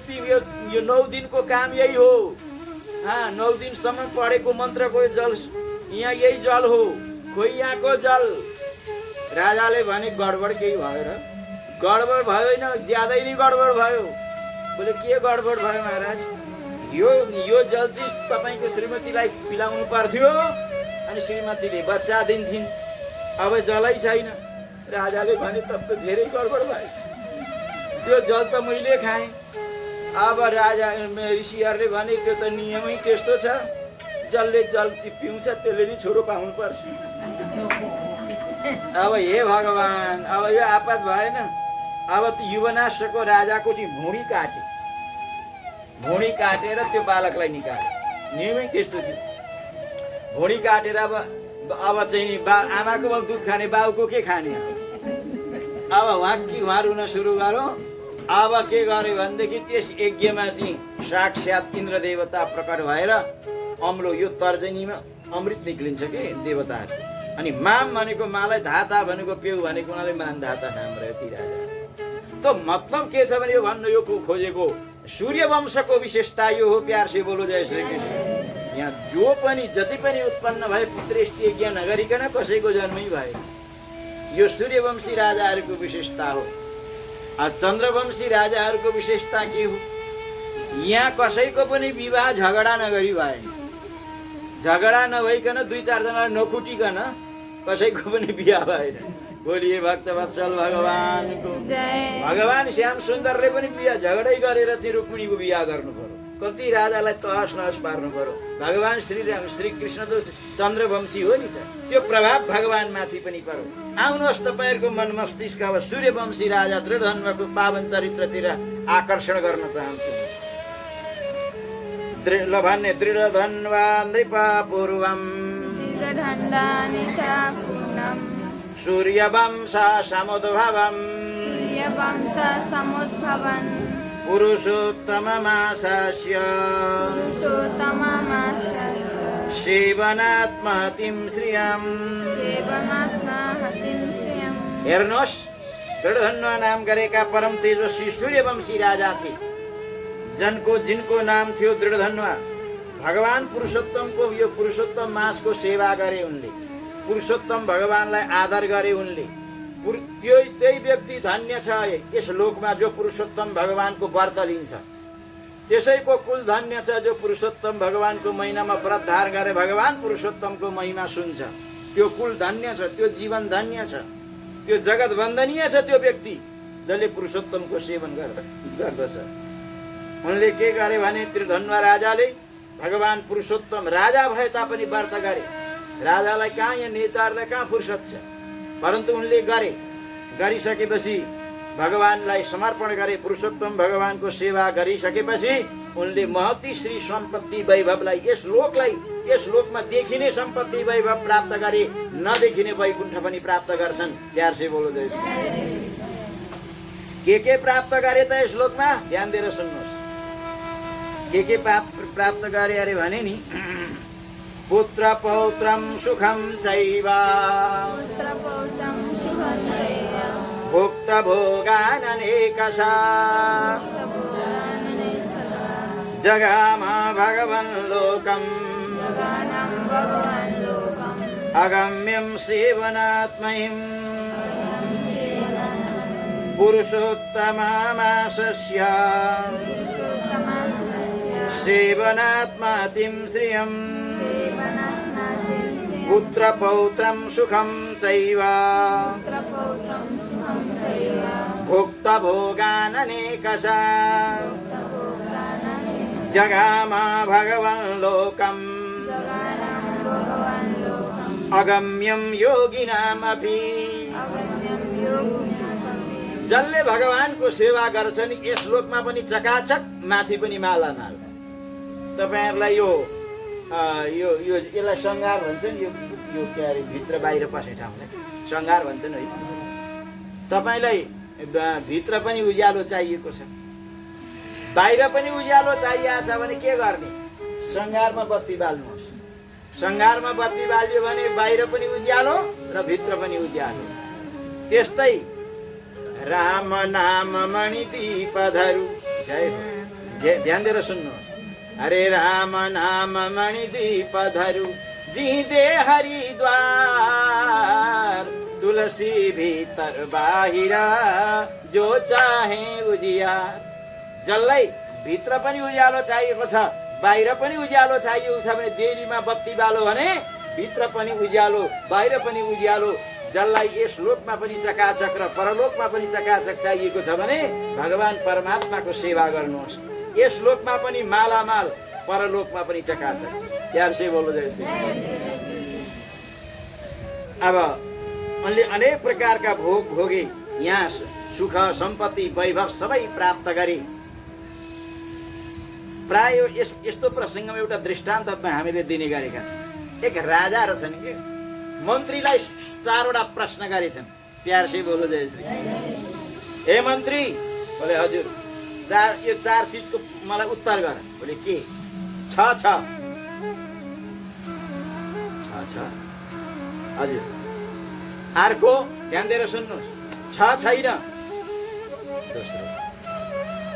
यो 9 दिनको काम यही हो। 9 दिनसम्म पढेको मन्त्रको जल यहाँ यही जल हो। खोइ यहाँको जल। राजाले भने गडबड केही भयो र? गडबड भयो होइन, ज्यादै नै गडबड भयो। बोले के गडबड भयो महाराज? यो जल चाहिँ तपाईँको श्रीमतीलाई पिलाउनु पर्थ्यो अनि श्रीमतीले बच्चा दिन्थिन्, अब जलै छैन। राजाले भने तब त धेरै गडबड भएछ, त्यो जल त मैले खाएँ। अब राजा ऋषिहरूले भने त्यो त नियमै त्यस्तो छ, जसले जल पिउँछ त्यसले नै छोरो पाउनु पर्छ। अब हे भगवान, अब यो आपत भएन। अब त्यो युवनाशको राजाको चाहिँ भुँडी काटेर त्यो बालकलाई निकाले। नियमै त्यस्तो थियो। भुँडी काटेर अब चाहिँ नि आमाको दुध खाने, बाउको के खाने? अब उहाँ रुन सुरु गरौँ। अब के गर्यो भनेदेखि त्यस यज्ञमा चाहिँ साक्षात् इन्द्र देवता प्रकट भएर अम्लो यो तर्जनीमा अमृत निक्लिन्छ के देवताहरू। अनि माम भनेको मालाई, धाता भनेको पेउ भनेको उनीहरूले मान धाता हाम्रो यति राजा। त मतलब के छ भने यो भन्नु यो खोजेको सूर्य वंशको विशेषता यो हो। प्यार से बोलो जय श्री कृष्ण। यहाँ जो पनि जति पनि उत्पन्न भए पुत्रेष्टि यज्ञ नगरिकन कसैको जन्मै भए। यो सूर्यवंशी राजाहरूको विशेषता हो। चन्द्रवंशी राजाहरूको विशेषता के हो? यहाँ कसैको पनि विवाह झगडा नगरी भएन। झगडा नभइकन 2-4 जना नकुटिकन कसैको पनि बिहा भएन। बोलिए भक्तवत्सल भगवानको जय। भगवान श्याम सुन्दरले पनि बिहा झगडै गरेर चाहिँ रुक्मिणीको बिहा गर्नु पर्यो। कति राजालाई तहस नहस पार्नु पर्यो। भगवान श्रीराम श्रीकृष्ण त चन्द्रवंशी हो नि त, त्यो प्रभाव भगवान माथि पनि पर्यो। आउनुहोस् तपाईँहरूको मन मस्तिष्क अब सूर्यवंशी राजा दृढधन्वको पावन चरित्रतिर आकर्षण गर्न चाहन्छु। भन्ने दृढधन्वा नृपा पूर्वम सूर्यवंश समुद्भवन् पुरुषोत्तममासास्य सेवनात्महतिं श्रियम्। हेर्नुहोस्, दृढधन्वा नाम गरेका परम तेजस्वी सूर्यवंशी राजा थिए। जिनको नाम थियो दृढधन्वा। भगवान पुरुषोत्तमको यो पुरुषोत्तम मासको सेवा गरे उनले। पुरुषोत्तम भगवानलाई आदर गरे उनले। त्यही व्यक्ति धन्य छ यस लोकमा जो पुरुषोत्तम भगवानको व्रत लिन्छ। त्यसैको कुल धन्य छ जो पुरुषोत्तम भगवानको महिनामा व्रत धारण गरे भगवान पुरुषोत्तमको महिमा सुन्छ। त्यो कुल धन्य छ, त्यो जीवन धन्य छ, त्यो जगत वन्दनीय छ त्यो व्यक्ति जसले पुरुषोत्तमको सेवन गर्दछ। उनले के गरे भने त्रिधन्वा राजाले भगवान पुरुषोत्तम राजा भए तापनि व्रत गरे। राजालाई कहाँ, यहाँ नेताहरूलाई कहाँ फुर्सद छ? परन्तु उनले गरिसकेपछि भगवानलाई समर्पण गरे। पुरुषोत्तम भगवानको सेवा गरिसकेपछि उनले महती श्री सम्पत्ति वैभवलाई यस लोकमा देखिने सम्पत्ति वैभव प्राप्त गरे, नदेखिने वैकुण्ठ पनि प्राप्त गर्छन्। प्यार से बोलो जय श्री। के प्राप्त गरे त यस लोकमा? ध्यान दिएर सुन्नुहोस्। के प्राप्त गरे अरे भने नि पुत्र पौत्रम सुखम चैव भुक्त भोगाननेकशा जगाम भगवन् लोकम् अगम्यं सेवनात्महिम् पुरुषोत्तममासस्य सेवनात्महतिं श्रियम् पुत्र पौत्रं सुखं चैव भुक्त भोगाननेकशा जगाम भगवन् लोकम् अगम्यं योगिनामपि। जसले भगवानको सेवा गर्छन् यस लोकमा पनि चकाचक, माथि पनि मालामाल। तपाईहरुलाई यसलाई शृङ्गार भन्छन्। यो के अरे भित्र बाहिर पस्ने ठाउँलाई शृङ्गार भन्छन् है। तपाईलाई भित्र पनि उज्यालो चाहिएको छ, बाहिर पनि उज्यालो चाहिएको छ भने के गर्ने? शृङ्गारमा बत्ती बाल्नुहोस्। शृङ्गारमा बत्ती बाल्यो भने बाहिर पनि उज्यालो र भित्र पनि उज्यालो। त्यस्तै राम नाम मणि दीपधरु जय हो। ध्यान दिएर सुन्नुहोस्। हरे राम नाम मणिदीप धरु जिदे हरिद्वार, तुलसी भीतर बाहिर जो चाहे उजियार। जसलाई भित्र पनि उज्यालो चाहिएको छ, बाहिर पनि उज्यालो चाहिएको छ भने देरीमा बत्ती बालो भने भित्र पनि उज्यालो बाहिर पनि उज्यालो। जसलाई यस लोकमा पनि चकाचक र परलोकमा पनि चकाचक चाहिएको छ भने भगवान परमात्माको सेवा गर्नुहोस्। यस लोकमा पनि मालामाल, परलोकमा पनि चकाचक। प्यार से बोलो जय श्री। अब उनले अनेक प्रकारका भोग भोगे, यहाँ सुख सम्पत्ति वैभव सबै प्राप्त गरे। प्राय यस्तो प्रसङ्गमा एउटा दृष्टान्त हामीले दिने गरेका छौँ। एक राजा रहेछन् कि मन्त्रीलाई 4 वटा प्रश्न गरेछन्। प्यार से बोलो जय श्री। हे मन्त्री, बोले हजुर यो 4 चिजको मलाई उत्तर गर। बोले के? छ हजुर। अर्को ध्यान दिएर सुन्नुहोस्, छ छैन। दोस्रो,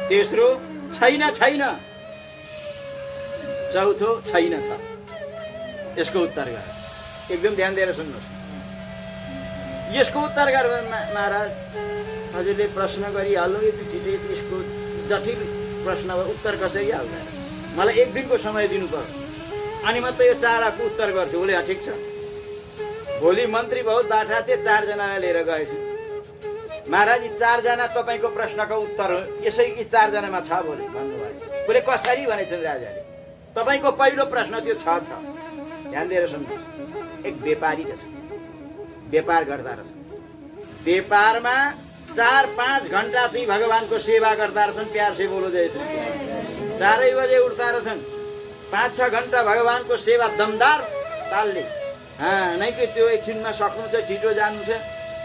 तेस्रो छैन। चौथो छैन छ। यसको उत्तर गर। एकदम ध्यान दिएर सुन्नुहोस्। यसको उत्तर गर महाराज। हजुरले प्रश्न गरिहाल्नु, यति छिटै यसको जटिल प्रश्न उत्तर कसरी हाल्दैन? मलाई 1 दिनको समय दिनु पर्यो अनि मात्रै यो 4 उत्तर गर्थ्यो। बोले ठिक छ। भोलि मन्त्री बहुत बाठा थिए, 4 जनालाई लिएर गएछु। महाराज, यी 4 जना तपाईँको प्रश्नको उत्तर हो, यसै यी 4 जनामा छ बोले भन्नुभयो। बोले कसरी भनेछन् राजाले? तपाईँको पहिलो प्रश्न त्यो छ। ध्यान दिएर सुन्नुहोस्। एक व्यापारी रहेछ, व्यापार गर्दा रहेछ। व्यापारमा 4-5 घण्टा चाहिँ भगवानको सेवा गर्दा रहेछन्। प्यार से बोलो जय श्री। 4 बजे उठ्दा रहेछन्, 5-6 घण्टा भगवानको सेवा दमदार तालले। नै कि त्यो एकछिनमा सक्नु छ, छिटो जानु छ।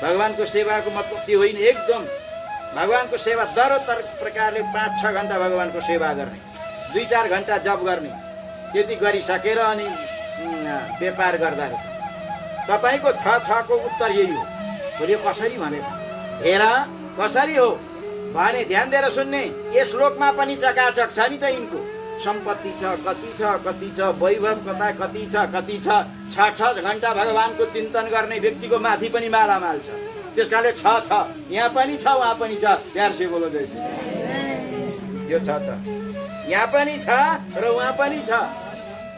भगवानको सेवाको मतलब त्यो होइन। एकदम भगवानको सेवा दरोतर प्रकारले 5-6 घण्टा भगवानको सेवा गर्ने, 2-4 घण्टा जप गर्ने, त्यति गरिसकेर अनि व्यापार गर्दा रहेछ। तपाईँको 6 को उत्तर यही हो। बोले कसरी भनेछ? हेर कसरी हो भने ध्यान दिएर सुन्ने। यस लोकमा पनि चकाचक छ नि त। यिनको सम्पत्ति छ, कति छ, वैभव कति छ। 6 घण्टा भगवानको चिन्तन गर्ने व्यक्तिको माथि पनि मालामाल छ। त्यस कारणले छ। यहाँ पनि छ, उहाँ पनि छ। प्यार से बोलो जय श्री। यो छ, यहाँ पनि छ र उहाँ पनि छ।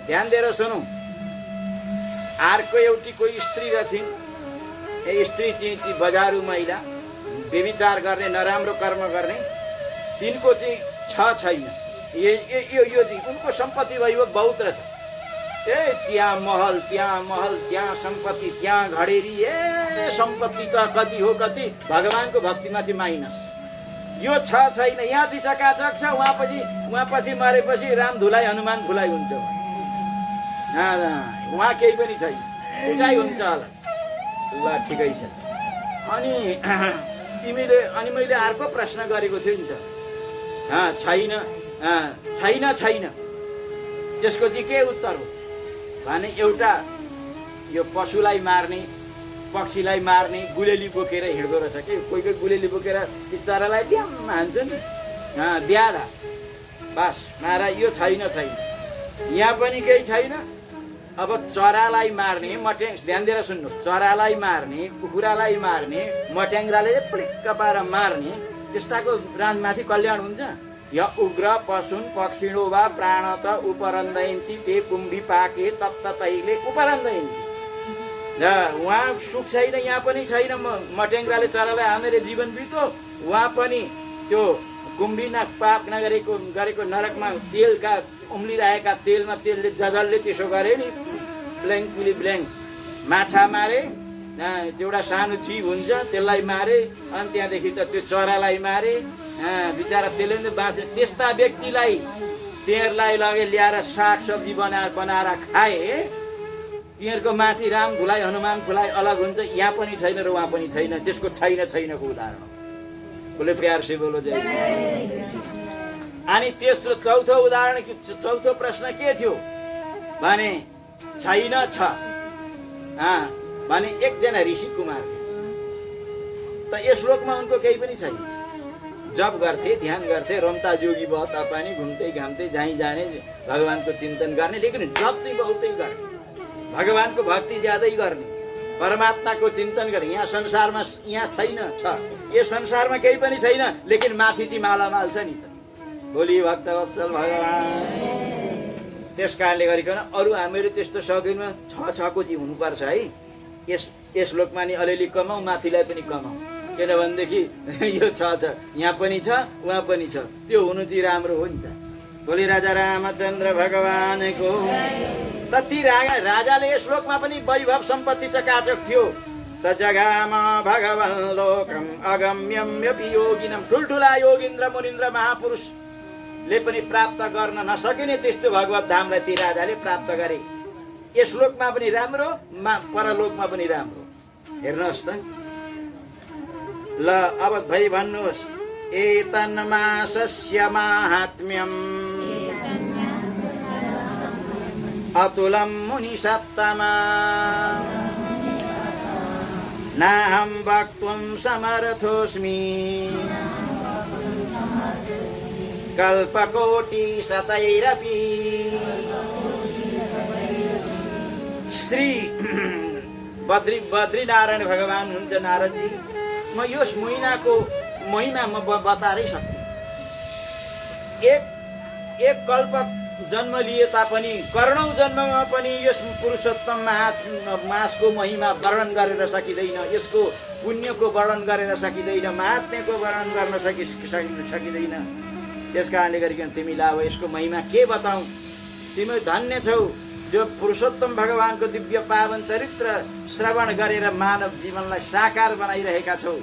ध्यान दिएर सुनौ। अर्को एउटी कोही स्त्री रहेछिन्। ए स्त्री चाहिँ बजारु महिला, व्यभिचार गर्ने, नराम्रो कर्म गर्ने, तिनको चाहिँ छैन। यो चाहिँ उनको सम्पत्ति वैभव बहुत रहेछ। त्यहाँ महल, त्यहाँ सम्पत्ति, त्यहाँ घडेरी। सम्पत्ति त कति हो, कति भगवानको भक्तिमा चाहिँ माइनस। यो छैन। यहाँ चाहिँ चकाचक छ। उहाँ पछि मरेपछि राम धुलाई हनुमान धुलाई हुन्छ। उहाँ केही पनि छैन, उठाइ हुन्छ होला। ल ठिकै छ। अनि मैले अर्को प्रश्न गरेको थिएँ नि त। छैन। त्यसको चाहिँ के उत्तर हो भने एउटा यो पशुलाई मार्ने, पक्षीलाई मार्ने गुलेली बोकेर हिँड्दो रहेछ कि। कोही गुलेली बोकेर ती चरालाई बिहान हान्छ नि, बिहारा बस मारा। यो छैन। यहाँ पनि केही छैन। अब चरालाई मार्ने मट्याङ, ध्यान दिएर सुन्नुहोस्, चरालाई मार्ने, कुखुरालाई मार्ने, मट्याङ्ग्राले प्लिक्क पारेर मार्ने, त्यस्ताको राजमाथि कल्याण हुन्छ? य उग्र पशुन पक्षिणो वा प्राणत उपरन्दयन्ति ते कुम्भी पाके तप्त तैले उपरन्दयन्ति। र उहाँ सुख छैन, यहाँ पनि छैन। मट्याङ्ग्राले चरालाई हानेर जीवन बित्यो, उहाँ पनि त्यो कुम्भिना पाप नगरेको नरकमा तेलका उम्लिरहेका तेलमा तेलले जजलले त्यसो गरे नि। ब्ल्याङ्क माछा मारे, एउटा सानो जीव हुन्छ त्यसलाई मारे, अनि त्यहाँदेखि त त्यो चरालाई मारे, बिचरा त्यसले नै बाँचे। त्यस्ता व्यक्तिलाई तिनीहरूलाई लगे ल्याएर सागसब्जी बनाएर खाए, तिनीहरूको माथि राम धुलाई हनुमान धुलाई अलग हुन्छ। यहाँ पनि छैन र उहाँ पनि छैन। त्यसको छैनको उदाहरण। बोले प्यार से बोलो जय। अनि तेस्रो चौथो उदाहरण, चौथो प्रश्न के थियो भने छैन छ भने एकजना ऋषि कुमार थियो। त यस लोकमा उनको केही पनि छैन। जप गर्थे, ध्यान गर्थे, रमता जोगी भयो तापानी, घुम्दै घाम्दै जहीँ जाने भगवानको चिन्तन गर्ने, लेकिन जप चाहिँ बहुतै गर्ने, भगवानको भक्ति ज्यादै गर्ने, परमात्माको चिन्तन गर्ने। यहाँ संसारमा यहाँ छैन, छ यो संसारमा केही पनि छैन, लेकिन माथि चाहिँ मालामाल छ नि त। बोली भक्तवत्सल भगवान। त्यस कारणले गरिकन अरू हामीहरू त्यस्तो सकिनमा छको चाहिँ हुनुपर्छ है। यस लोकमा नि अलिअलि कमाऊ, माथिलाई पनि कमाऊ, किनभनेदेखि यो छ यहाँ पनि छ उहाँ पनि छ, त्यो हुनु चाहिँ राम्रो हो नि त। बोली राजा रामचन्द्र भगवानको। त ती राजाले यस लोकमा पनि वैभव सम्पत्ति चकाचक थियो। त जगाम भगवान लोकम अगम्यम योगिनम। ठुल्ठुला योगिन्द्र मुनिन्द्र महापुरुषले पनि प्राप्त गर्न नसकिने त्यस्तो भगवत धामलाई ती राजाले प्राप्त गरे। यस लोकमा पनि राम्रो, परलोकमा पनि राम्रो। हेर्नुहोस् त ल, अब भई भन्नुहोस्। एतन्मासस्य माहात्म्यम् अतुलं मुनिसत्तमा नाहं वक्तुं समर्थोऽस्मि कल्पकोटि शतैरपि। श्री बद्रीनारायण भगवान हुन्छ नारदजी। म यस महिनाको महिमा म बताएरै सक्छु। एक कल्प जन्म लिए तापनि करोडौं जन्ममा पनि यस पुरुषोत्तम मासको महिमा वर्णन गरेर सकिँदैन, यसको पुण्यको वर्णन गरेर सकिँदैन, महात्म्यको वर्णन गर्न सकिँदैन। त्यस कारणले गरिकन तिमीलाई अब यसको महिमा के बताऊ। तिमी धन्य छौ जो पुरुषोत्तम भगवानको दिव्य पावन चरित्र श्रवण गरेर मानव जीवनलाई साकार बनाइरहेका छौ।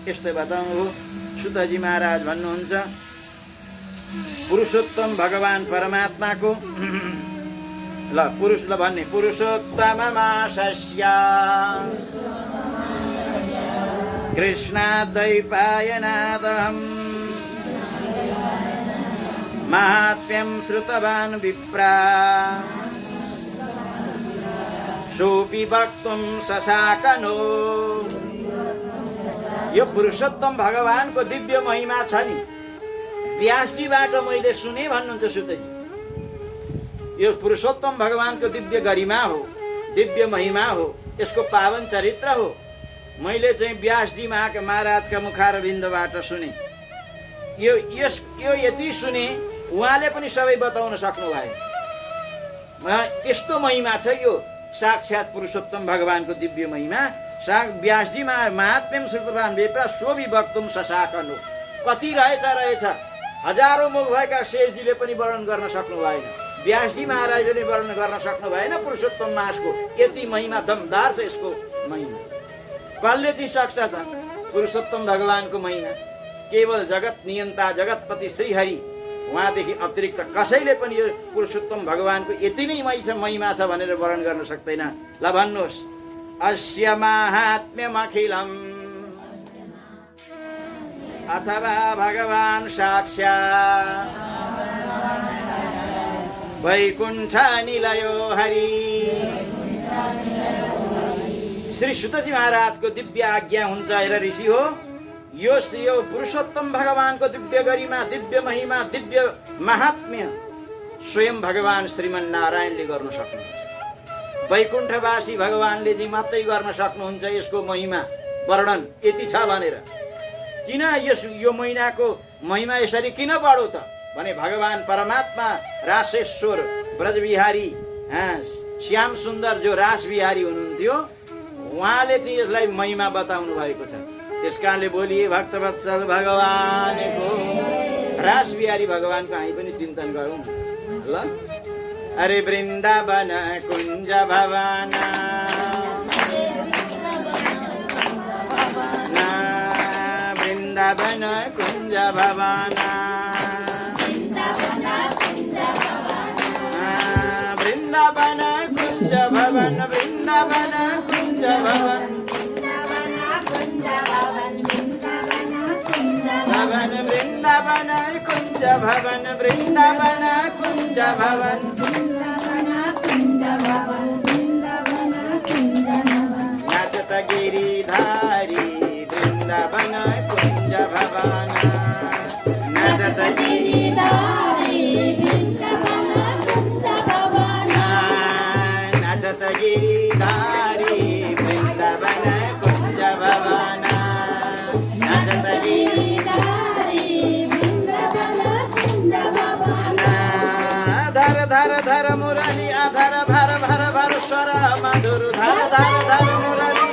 यस्तो बताउनु। सुतजी महाराज भन्नुहुन्छ पुरुषोत्तम भगवान परमात्माको ल पुरुषले भन्ने पुरुषोत्तम मासस्य कृष्णाद्वैपायनादहं महात्म्यं श्रुतवान् विप्रा सोऽपि वक्तुं सशाकनो। यो पुरुषोत्तम भगवानको दिव्य महिमा छ नि, व्यासजीबाट मैले सुने भन्नुहुन्छ सुतजी। यो पुरुषोत्तम भगवानको दिव्य गरिमा हो, दिव्य महिमा हो, यसको पावन चरित्र हो। मैले चाहिँ व्यासजी महाराजका मुखारविन्दबाट सुने। यो यति सुने, उहाँले पनि सबै बताउन सक्नु भएन। त्यस्तो महिमा छ यो साक्षात पुरुषोत्तम भगवानको दिव्य महिमा। व्यासजी महात्म्यम श्रुतवान् विप्रा सोऽपि वक्तुं सशाकनो। कति रहेछ, हजारौं मुख भएका शेषजीले पनि वर्णन गर्न सक्नु भएन, व्यासजी महाराजले पनि वर्णन गर्न सक्नु भएन पुरुषोत्तम मासको। यति महिमा दमदार छ यसको महिमा। कसले चाहिँ सक्छ त पुरुषोत्तम भगवानको महिमा? केवल जगत नियन्ता जगतपति श्रीहरि, उहाँदेखि अतिरिक्त कसैले पनि यो पुरुषोत्तम भगवानको यति नै महिमा छ भनेर वर्णन गर्न सक्दैन। ल भन्नुहोस्। अस्य माहात्म्यमखिलम् अथवा भगवान साक्षात् वैकुण्ठ निलयो हरि। श्री सुतजी महाराजको दिव्य आज्ञा हुन्छ। हेर ऋषि हो, यो पुरुषोत्तम भगवानको दिव्य गरिमा, दिव्य महिमा, दिव्य महात्म्य स्वयं भगवान श्रीमन नारायणले गर्न सक्नुहुन्छ। वैकुण्ठवासी भगवानले चाहिँ मात्रै गर्न सक्नुहुन्छ यसको महिमा वर्णन यति छ भनेर। किन यो महिनाको महिमा यसरी किन बढो त भने भगवान परमात्मा रासेश्वर ब्रजविहारी श्याम सुन्दर जो रासविहारी हुनुहुन्थ्यो, उहाँले चाहिँ यसलाई महिमा बताउनु भएको छ। त्यस कारणले बोलिए भक्तवत्सल भगवानको रासविहारी भगवानको हामी पनि चिन्तन गरौँ ल। अरे वृन्दावन कुञ्ज भवाना वृन्दावन कुञ्ज भवाना वृन्दावन कुञ्ज भवन वृन्दावन कुञ्ज भवन भवन वृन्दावन कुञ्ज भवन वृन्दावन कुञ्ज भवन नाचत गिरिधारी वृन्दावन कुञ्ज भवन धर धर धर मुरली आधार भर भर भर स्वर मधुर धर धर धर मुरली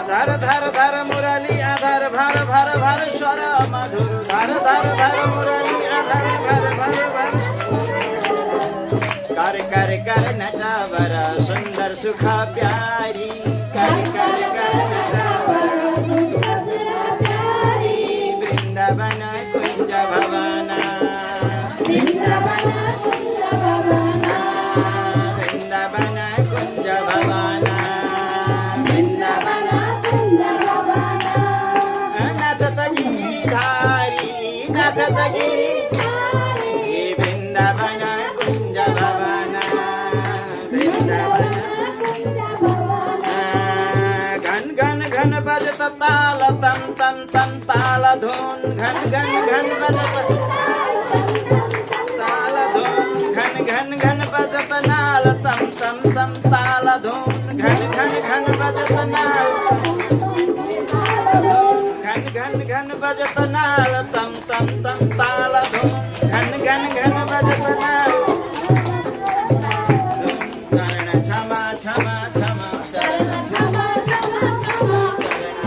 धर धर धर मुरली आधार भर भर भर स्वर मधुर धर धर धर मुरली आधार भर भर भर कर कर कर नटावर सुंदर सुख प्यारी कर कर कर नटावर वृंदावन कुंज भवना वृंदावन कुंज भवना वृंदावन कुंज भवना वृंदावन कुंज भवना नचत गिरिधारी नचत गिरिधारी वृंदावन कुंज भवना वृंदावन कुंज भवना घन घन घन बजत ताल तम तम तम ताल धुन घन घन घन बजत ताल धुन घन घन घन बजत नाल तम तम तम ताल धुन घन घन घन बजत नाल घन घन घन बजत नाल तम तम तम ताल धुन घन घन घन बजत नाल चरण क्षमा क्षमा क्षमा चरण क्षमा क्षमा क्षमा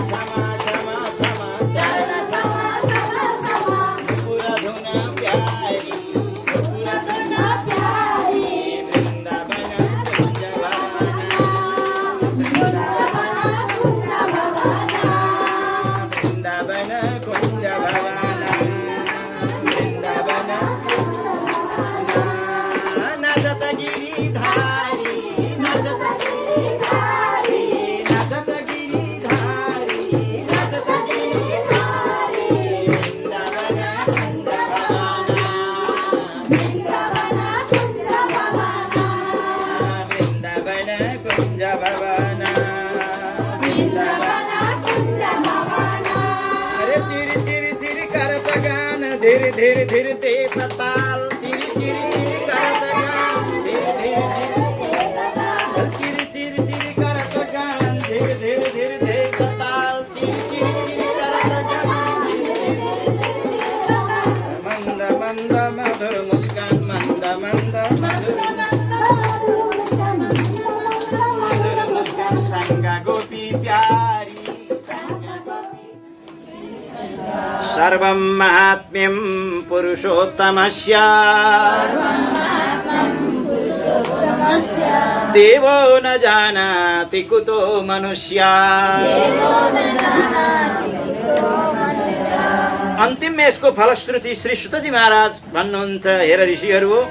धीरे धीरे धीरे ते ताल चिरी चिरी चिरी करत गान धीरे धीरे चिरी चिरी चिरी करत गान धीरे धीरे धीरे ते ताल चिरी चिरी चिरी करत गान मंद मंद मधुर मुस्कान मंद मंद मधुर मुस्कान संगा गोपी प्यारी सर्वं महात्म्यं पुरुषोत्तमस्य देवो न जानाति कुतो मनुष्या अन्तिममा यसको फलश्रुति श्री सुतजी महाराज भन्नुहुन्छ हेर ऋषिहरू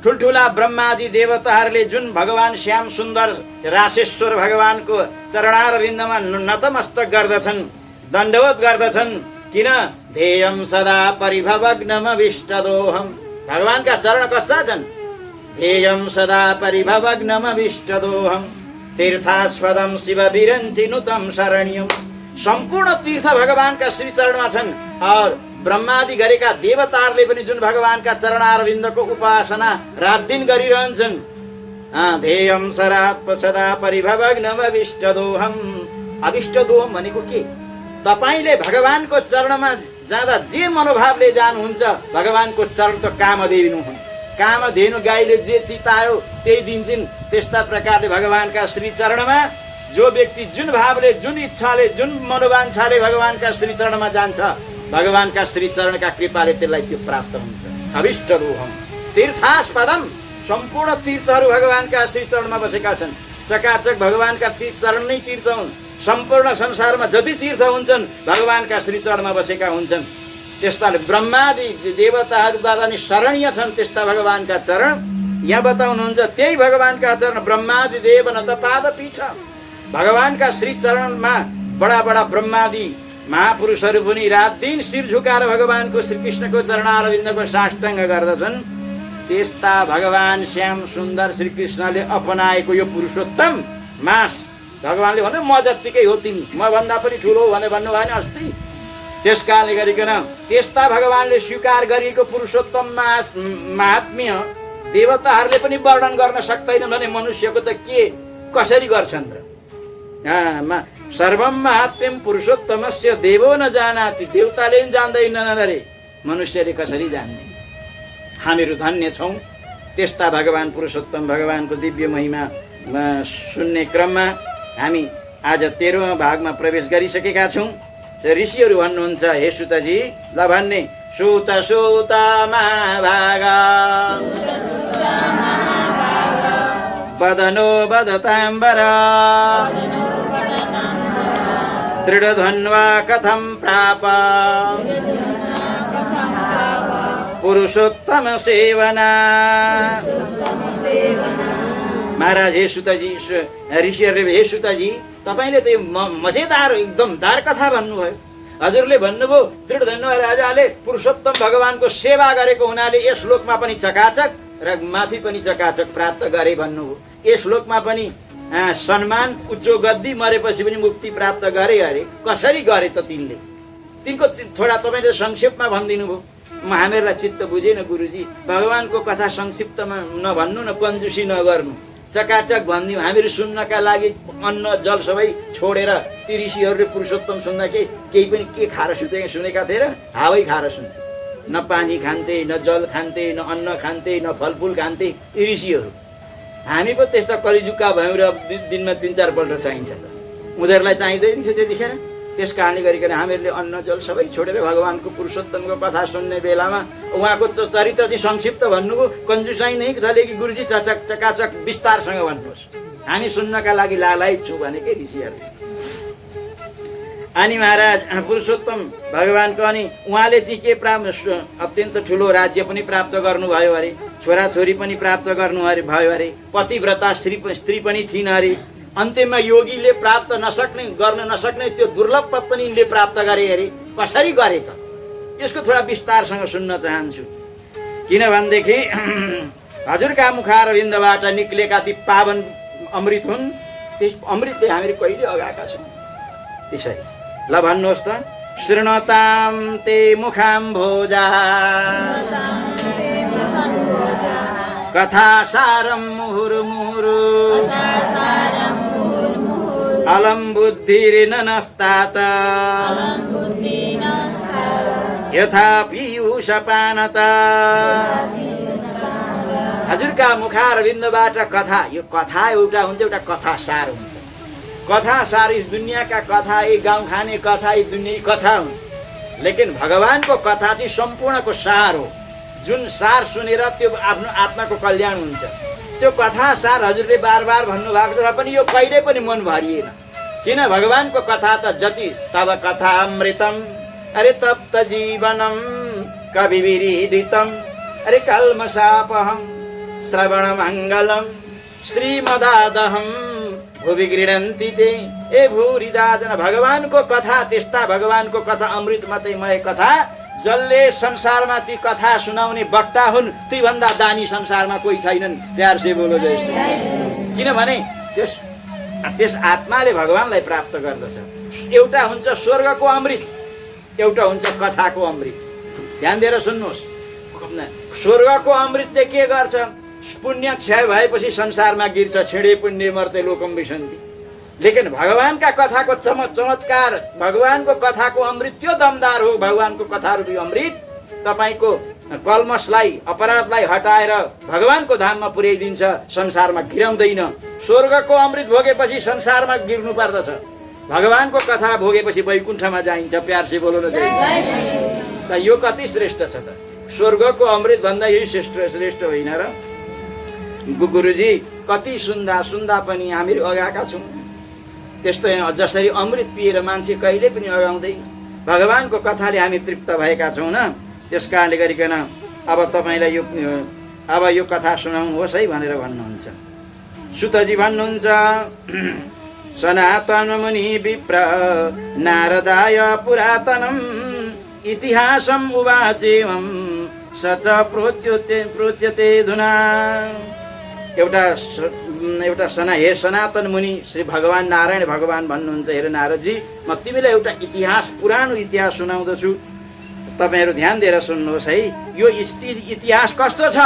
ठुलठुला ब्रह्मादि देवताहरूले जुन भगवान श्याम सुन्दर रासेश्वर भगवानको चरणारविन्दमा नतमस्तक गर्दछन् दण्डवत गर्दछन् किन ध्येयं सदा परिभवग्नमभिष्टदोहम् भगवानका चरण कस्ता छन् ध्येयं सदा परिभवग्नमभिष्टदोहम् तीर्थास्पदं शिव विरञ्चिनुतं शरण्यम् सम्पूर्ण तीर्थ भगवानका श्री चरणमा छन् और ब्रह्मादि गरेका देवताहरूले पनि जुन भगवानका चरणारविन्दको उपासना रात दिन गरिरहन्छन् ध्येयं सदा परिभवग्नमभिष्टदोहम् अभिष्टदोहम् भनेको के तपाईले भगवानको चरणमा जाँदा जे मनोभावले जानुहुन्छ भगवानको चरण त कामधेनु हुन् कामधेनु गाईले जे चितायो त्यही दिन्छन् त्यस्ता प्रकारले भगवानका श्री चरणमा जो व्यक्ति जुन भावले जुन इच्छाले जुन मनोवाञ्छाले भगवानका श्री चरणमा जान्छ भगवानका श्री चरणका कृपाले त्यसलाई त्यो प्राप्त हुन्छ अभिष्टदोहम् तीर्थास्पदम सम्पूर्ण तीर्थहरू भगवानका श्री चरणमा बसेका छन् चकाचक भगवानका चरण नै तीर्थ हुन् सम्पूर्ण संसारमा जति तीर्थ हुन्छन् भगवानका श्री चरणमा बसेका हुन्छन् त्यस्ताले ब्रह्मादि देवताहरूद्वारा नि शरणीय छन् त्यस्ता भगवानका चरण यहाँ बताउनुहुन्छ त्यही भगवानका चरण ब्रह्मादि देव न त पादपीठ भगवानका श्री चरणमा बडा बडा ब्रह्मादि महापुरुषहरू पनि रात दिन शिर झुकाएर भगवानको श्रीकृष्णको चरणारविन्दको साष्टाङ्ग गर्दछन् त्यस्ता भगवान श्याम सुन्दर श्रीकृष्णले अपनाएको यो पुरुषोत्तम मास भगवानले भन्नु म जत्तिकै हो तिमी म भन्दा पनि ठुलो भने भन्नुभयो नि अस्ति त्यस कारणले गरिकन त्यस्ता भगवानले स्वीकार गरिएको पुरुषोत्तम महात्म्य देवताहरूले पनि वर्णन गर्न सक्दैनन् भने मनुष्यको त के कसरी गर्छन् र सर्वम महात्म्यम पुरुषोत्तमस्य देवो न जानाति देवताले पनि जान्दैनन् अरे मनुष्यले कसरी जान्ने हामीहरू धन्य छौँ। त्यस्ता भगवान् पुरुषोत्तम भगवानको दिव्य महिमा सुन्ने क्रममा हामी आज 13औं भागमा प्रवेश गरिसकेका छौँ। ऋषिहरू भन्नुहुन्छ, हे सुतजी, ल भन्ने, सुत सुत महाभाग वदनो वदताम्बर दृढधन्वा कथं प्राप पुरुषोत्तम सेवना। महाराज, हे सुतजी, ऋषिहरूले, हे सुतजी, तपाईँले त्यो मजेदार एकदम दार कथा भन्नुभयो। हजुरले भन्नुभयो दृढधन्वा राजाले पुरुषोत्तम भगवानको सेवा गरेको हुनाले यस श्लोकमा पनि चकाचक र माथि पनि चकाचक प्राप्त गरे भन्नुभयो। यस श्लोकमा पनि सम्मान, उच्च गद्दी, मरेपछि पनि मुक्ति प्राप्त गरे अरे। कसरी गरे त तिनले? तिनको थोडा तपाईँले संक्षेपमा भनिदिनु भयो। हामीहरूलाई चित्त बुझेन गुरुजी। भगवानको कथा संक्षिप्तमा नभन्नु न, कन्जुसी नगर्नु, चकाचक भनिदिउँ। हामीहरू सुन्नका लागि अन्न जल सबै छोडेर ती ऋषिहरूले पुरुषोत्तम सुन्दा केही पनि के खाएर सुनेका थिए र? हावै खाएर सुन्थे। न पानी खान्थे, न जल खान्थे, न अन्न खान्थे, न फलफुल खान्थे यी ऋषिहरू। हामी पो त्यस्ता कलिजुगका भयौँ र दिनमा 3-4 पल्ट चाहिन्छ त। उनीहरूलाई चाहिँदैन थियो त्यतिखेर। त्यस कारणले गरिकन हामीहरूले अन्न जल सबै छोडेर भगवानको पुरुषोत्तमको कथा सुन्ने बेलामा उहाँको चरित्र चाहिँ संक्षिप्त भन्नुभयो। कन्जुसाइ नै चलेकी गुरुजी, चकाचक विस्तारसँग भन्नुहोस्, हामी सुन्नका लागि लालायित छौँ भनेकै ऋषिहरूले। अनि महाराज पुरुषोत्तम भगवानको अनि उहाँले चाहिँ के प्राप्त, अत्यन्त ठुलो राज्य पनि प्राप्त गर्नुभयो अरे, छोराछोरी पनि प्राप्त गर्नुभयो अरे, पतिव्रता स्त्री पनि थिइन् अरे। अन्त्यमा योगीले प्राप्त गर्न नसक्ने त्यो दुर्लभ पद पनि यिनले प्राप्त गरे अरे। कसरी गरे त? यसको थोडा विस्तारसँग सुन्न चाहन्छु। किनभनेदेखि हजुरका मुखारविन्दबाट निक्लेका ती पावन अमृत हुन्। त्यस अमृतले हामीहरू कहिले अगाएका छौँ। त्यसरी ल भन्नुहोस् त, शृणोताम ते मुखाम्भोजा कथा सारम मुहुर्मुहुरु अलम बुद्धिर्नस्तात यथा पीयूषपानत। हजुरका मुखारविन्दबाट कथा, यो कथा एउटा हुन्छ, एउटा कथा सार हुन्छ। कथा सार इस दुनियाँका कथा, यी गाउँ खाने कथा, यी दुनियाँ कथा हुन्। लेकिन भगवानको कथा चाहिँ सम्पूर्णको सार हो। जुन सार सुनेर त्यो आफ्नो आत्माको कल्याण हुन्छ। त्यो कथा सार हजुरले बार बार भन्नुभएको छ र पनि यो कहिले पनि मन भरिएन। किन? भगवानको कथा त जति तब कथा अमृतम अरे तप्त जीवनम कविभिरीडितम अरे कल्मषापहम श्रवण मङ्गलम श्रीमदादहम भुवि गृह्णन्ति ते ए भूरिदा जन। भगवानको कथा त्यस्ता, भगवानको कथा अमृतमय कथा, जसले संसारमा ती कथा सुनाउने वक्ता हुन्, ती भन्दा दानी संसारमा कोही छैनन्। प्यार से बोलो जय श्री। किनभने त्यस आत्माले भगवानलाई प्राप्त गर्दछ। एउटा हुन्छ स्वर्गको अमृत, एउटा हुन्छ कथाको अमृत। ध्यान दिएर सुन्नुहोस्। स्वर्गको अमृतले के गर्छ? पुण्य क्षय भएपछि संसारमा गिर्छ, छिडे पुण्य मर्ते लोकम विशन्ति। लेकिन भगवानका कथाको चमत्कार, भगवानको कथाको अमृत त्यो दमदार हो। भगवानको कथारूपी अमृत तपाईँको कल्मसलाई, अपराधलाई हटाएर भगवानको धाममा पुर्याइदिन्छ, संसारमा गिराउँदैन। स्वर्गको अमृत भोगेपछि संसारमा गिर्नु पर्दछ, भगवानको कथा भोगेपछि वैकुण्ठमा जाइन्छ। प्यार से बोलो न जय। त यो कति श्रेष्ठ छ त? स्वर्गको अमृत भन्दा यही श्रेष्ठ होइन र? गुरुजी, कति सुन्दा पनि हामीहरू अगाएका छौँ। त्यस्तो जसरी अमृत पिएर मान्छे कहिले पनि अगाउँदैन, भगवानको कथाले हामी तृप्त भएका छौँ न। त्यस कारणले गरिकन अब तपाईँलाई यो कथा सुनाउनुहोस् है भनेर भन्नुहुन्छ। सुतजी भन्नुहुन्छ, सनातन मुनि विप्र नारदाय पुरातनम इतिहासम उवाचेवम सच प्रोच्यते धुना। एउटा सनातन मुनि श्री भगवान नारायण भगवान भन्नुहुन्छ, हेर नारदजी, म तिमीलाई एउटा इतिहास, पुरानो इतिहास सुनाउँदछु। तपाईँहरू ध्यान दिएर सुन्नुहोस् है। यो इतिहास कस्तो छ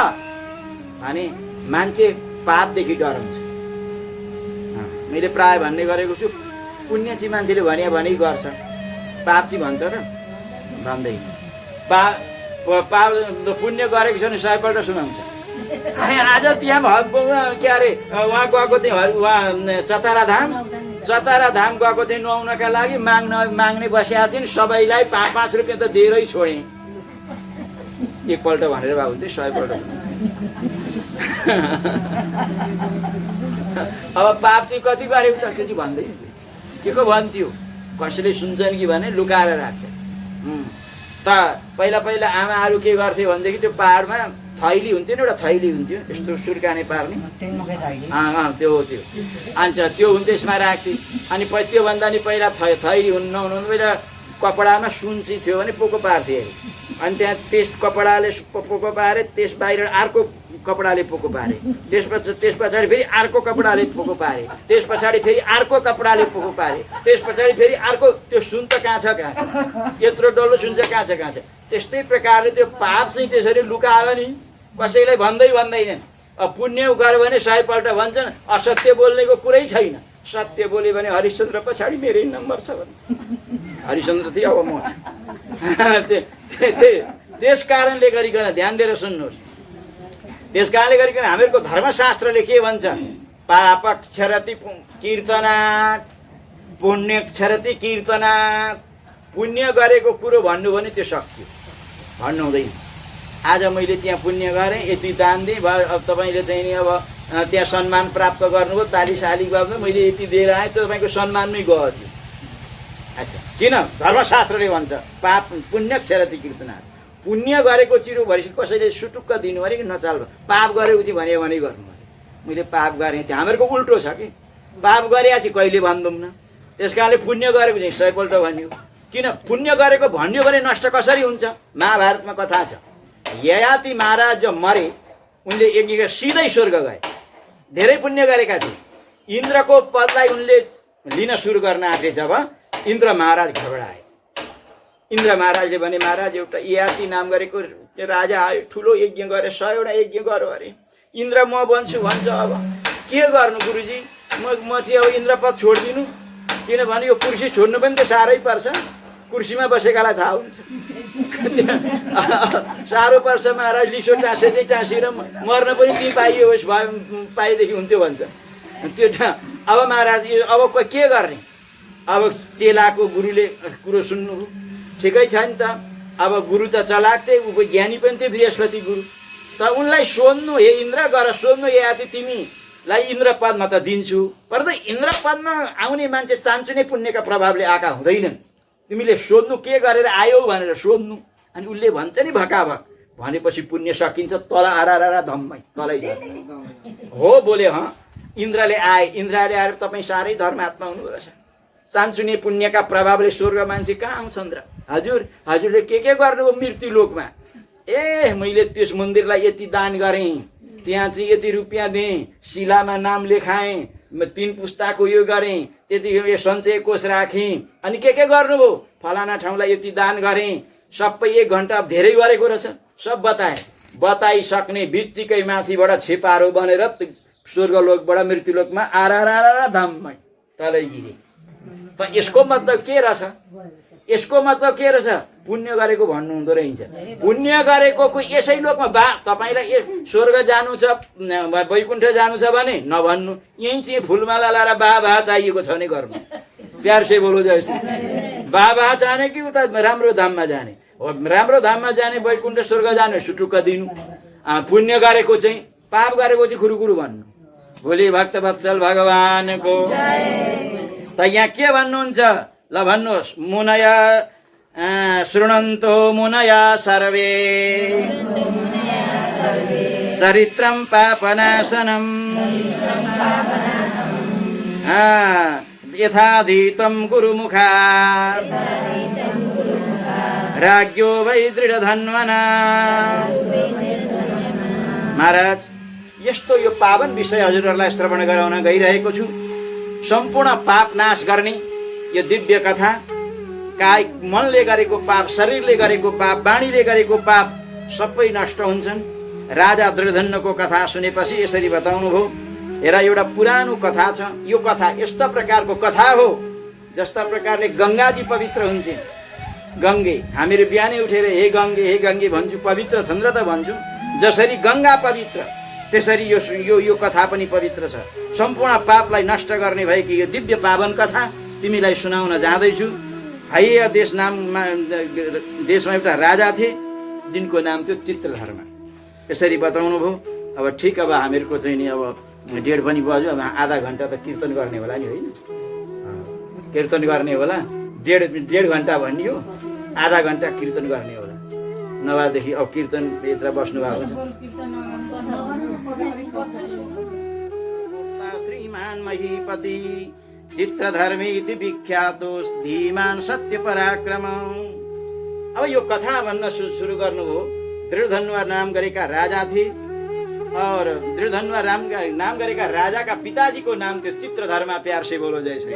भने मान्छे पापदेखि डराउँछ। मैले प्राय भन्ने गरेको छु, पुण्य चाहिँ मान्छेले भने गर्छ, पाप चाहिँ भन्छ र भन्दैन। पाप पुण्य गरेको छ भने 100 पल्ट सुनाउँछ। आज त्यहाँ के अरे उहाँ गएको थिएँ, उहाँ चतारा धाम गएको थिएँ नुहाउनका लागि। माग्ने बसेका थिइन्, सबैलाई 5-5 रुपियाँ त दिएरै छोडेँ। एकपल्ट भनेर भए हुन्थ्यो 100 पल्ट। अब पाप चाहिँ कति गरेको त त्यो चाहिँ भन्दैन, के को भन्थ्यो, कसैले सुन्छन् कि भने लुकाएर राख्छ। त पहिला आमाहरू के गर्थे भनेदेखि त्यो पाहाडमा थैली हुन्थ्यो नि, एउटा थैली हुन्थ्यो यस्तो सुर्काने पार्ने, त्यो अनि त्यो हुन्थ्यो, यसमा राख्थे। अनि त्योभन्दा नि पहिला थैली नहुनु पहिला कपडामा सुन चाहिँ थियो भने पोको पार्थे अरे। अनि त्यहाँ त्यस कपडाले पोको पारे, त्यस बाहिर अर्को कपडाले पोको पारे, त्यस पछाडि फेरि अर्को कपडाले पोको पारे, त्यस पछाडि फेरि अर्को कपडाले पोको पारे, त्यस पछाडि फेरि अर्को। त्यो सुन त कहाँ छ, यत्रो डल्लो सुन चाहिँ कहाँ छ। त्यस्तै प्रकारले त्यो पाप चाहिँ त्यसरी लुकाएर नि कसैलाई भन्दैनन्। अब पुण्य गर्यो भने 100 पल्ट भन्छन्, असत्य बोल्नेको कुरै छैन। सत्य बोल्यो भने हरिश्चन्द्र पछाडि मेरै नम्बर छ भन्छ। हरिश्चन्द्र थियो, अब म। त्यस कारणले गरिकन ध्यान दिएर सुन्नुहोस्। त्यस कारणले गरिकन हामीहरूको धर्मशास्त्रले के भन्छ, पाप क्षरति कीर्तनात्, पुण्य क्षरति कीर्तनात्। पुण्य गरेको कुरो भन्नु भने त्यो सकियो, भन्नु हुँदैन। आज मैले त्यहाँ पुण्य गरेँ, यति दान दिएँ, अब तपाईँले चाहिँ नि अब त्यहाँ सम्मान प्राप्त गर्नुभयो, तालीसाली गर्नु, मैले यति दिएर आएँ, त्यो तपाईँको सम्मानमै गयो त्यो। अच्छा, किन धर्मशास्त्रले भन्छ पाप पुण्य क्षरति कीर्तनात्। पुण्य गरेको चिरो भएपछि कसैले सुटुक्क दिनु अरे कि नचाल, पाप गरेको चाहिँ भन्यो भने गर्नु अरे। मैले पाप गरेँ, त्यो हामीहरूको उल्टो छ कि, पाप गरे चाहिँ कहिले भन्दौँ न। त्यस कारणले पुण्य गरेको चाहिँ 100 पल्ट भन्यो। किन पुण्य गरेको भन्यो भने नष्ट कसरी हुन्छ? महाभारतमा कथा छ, ययाति महाराज जब मरे उनले एक सिधै स्वर्ग गए, धेरै पुण्य गरेका थिए। इन्द्रको पदलाई उनले लिन सुरु गर्न आँटे जब इन्द्र महाराज घबराए। इन्द्र महाराजले भने, महाराज एउटा ययाति नाम गरेको राजा आयो, ठुलो यज्ञ गरे, 100वटा यज्ञ गरो अरे। इन्द्र म बन्छु भन्छ, अब के गर्नु गुरुजी, म चाहिँ अब इन्द्र पद छोडिदिनु, किनभने यो कुर्सी छोड्नु पनि त साह्रै पर्छ, कुर्सीमा बसेकालाई थाहा हुन्छ। साह्रो पर्छ महाराज, लिसो टाँसे चाहिँ टाँसेर मर्न पनि ती पाइयो होस्, पाएदेखि हुन्थ्यो भन्छ त्यो। अब महाराज अब के गर्ने? अब चेलाको गुरुले कुरो सुन्नु ठिकै छ नि त। अब गुरु त चलाक थिए, ऊ ज्ञानी पनि थिए, बृहस्पति गुरु। त उनलाई सोध्नु, हे इन्द्र गर सोध्नु, ययाति तिमीलाई इन्द्र पदमा त दिन्छु, पर त इन्द्र पदमा आउने मान्छे चान्चुने पुण्यका प्रभावले आएका हुँदैनन्। तिमीले सोध्नु के गरेर आयो भनेर सोध्नु। अनि उसले भन्छ नि भकाभक, भनेपछि पुण्य सकिन्छ, तल आरा धम्मै तलै जान्छ। हो बोले, इन्द्रले आए। इन्द्रले आएर तपाईँ साह्रै धर्मात्मा हुनु रहेछ, चान्चुने पुण्यका प्रभावले स्वर्ग मान्छे कहाँ आउँछन् र? हजुरले के गर्नुभयो मृत्यु लोकमा? ए मैले त्यस मन्दिरलाई यति दान गरेँ, त्यहाँ चाहिँ यति रुपियाँ दिएँ, शिलामा नाम लेखाएँ, 3 पुस्ताको यो गरेँ, त्यति सञ्चय कोष राखेँ। अनि के गर्नुभयो? फलाना ठाउँलाई यति दान गरेँ, सबै 1 घन्टा धेरै गरेको रहेछ, सब बताइसक्ने बित्तिकै माथिबाट छेपारो बनेर स्वर्गलोकबाट मृत्युलोकमा आरा धाममै तलै गिरे। त यसको मतलब के रहेछ? यसको मतलब के रहेछ? पुण्य गरेको भन्नु हुँदो रहेछ। पुण्य गरेको यसै लोकमा तपाईँलाई स्वर्ग जानु छ, वैकुण्ठ जानु छ भने नभन्नु, यहीँ चाहिँ फुलमाला लाएर बाबा चाहिएको छ भने गर्नु। प्यार से बोलो जय श्री कृष्ण। बाबा जाने कि उता राम्रो धाममा जाने? राम्रो धाममा जाने, वैकुण्ठ स्वर्ग जाने, सुटुक्क दिनु। पुण्य गरेको चाहिँ, पाप गरेको चाहिँ खुरुखुरु भन्नु। भोलि भक्तवत्सल भगवानको। त यहाँ के भन्नुहुन्छ ल भन्नुहोस्? मुनया शृणन्तो मुनया सर्वे चरित्रं पापनाशनम् यथाधीतं गुरुमुखात् राज्ञो वै दृढधन्वना। महाराज, यस्तो यो पावन विषय हजुरहरूलाई श्रवण गराउन गइरहेको छु। सम्पूर्ण पाप नाश गर्ने यो दिव्य कथा, काय मनले गरेको पाप, शरीरले गरेको पाप, वाणीले गरेको पाप सबै नष्ट हुन्छन्। राजा दृढधन्वको कथा सुनेपछि यसरी बताउनु भयो। हेरा, एउटा पुरानो कथा छ। यो कथा यस्तो प्रकारको कथा हो जस्ता प्रकारले गङ्गाजी पवित्र हुन्छन्। गङ्गे, हामीहरू बिहानै उठेर हे गङ्गे भन्छु, पवित्र छन् र त भन्छु। जसरी गङ्गा पवित्र त्यसरी यो कथा पनि पवित्र छ। सम्पूर्ण पापलाई नष्ट गर्ने भएकी यो दिव्य पावन कथा तिमीलाई सुनाउन जाँदैछु। हैया देशमा एउटा राजा थिए जिनको नाम थियो चित्रधर्म। यसरी बताउनु भयो। अब ठिक, अब हामीहरूको चाहिँ नि अब 1:30 पनि बज्यो। अब आधा घन्टा त कीर्तन गर्ने होला नि, होइन? कीर्तन गर्ने होला। 1.5 घन्टा भनियो, आधा घन्टा कीर्तन गर्ने होला। नभएदेखि अब कीर्तन भित्र बस्नु भएको छ। श्रीमान महीपति चित्रधर्मी इति विख्यातो धीमान सत्य पराक्रम। अब यो कथा भन्न सुरु गर्नुभयो। दृढधनुवा नाम गरेका राजा थिए और दृढधनुवा नाम गरेका राजाका पिताजीको नाम थियो चित्रधर्मा। प्यार से बोलो जय श्री।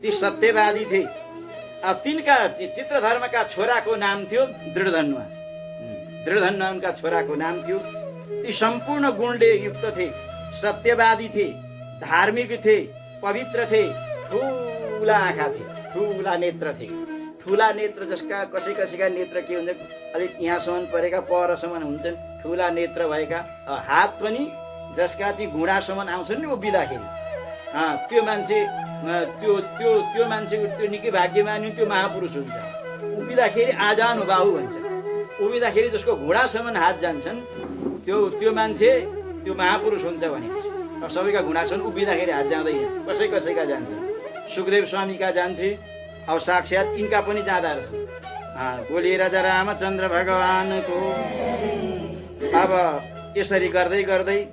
ती सत्यवादी थिए। अब तिनका चित्रधर्मका छोराको नाम थियो दृढधनुवा। दृढधनुवा उनका छोराको नाम थियो। ती सम्पूर्ण गुणले युक्त थिए, सत्यवादी थिए, धार्मिक थिए, पवित्र थिए, ठुला आँखा थिए, ठुला नेत्र थिए। ठुला नेत्र जसका कसैका नेत्र के हुन्छ, अलिक यहाँसम्म परेका परसम्म हुन्छन्, ठुला नेत्र भएका। हात पनि जसका चाहिँ घुँडासम्म आउँछन् नि उभिँदाखेरि, त्यो मान्छे त्यो निकै भाग्यमानी, त्यो महापुरुष हुन्छ। उभिँदाखेरि आजानु बाहु भन्छ। उभिँदाखेरि जसको घुँडासम्म हात जान्छन् त्यो मान्छे त्यो महापुरुष हुन्छ भनेपछि। अब सबैका घुँडासम्म उभिँदाखेरि हात जाँदैन, कसैका जान्छन्। सुखदेव स्वामीका जान्थे। अब साक्षात यिनका पनि जाँदा रहेछन्। बोली राजा रामचन्द्र भगवानको। अब यसरी गर्दै गर्दै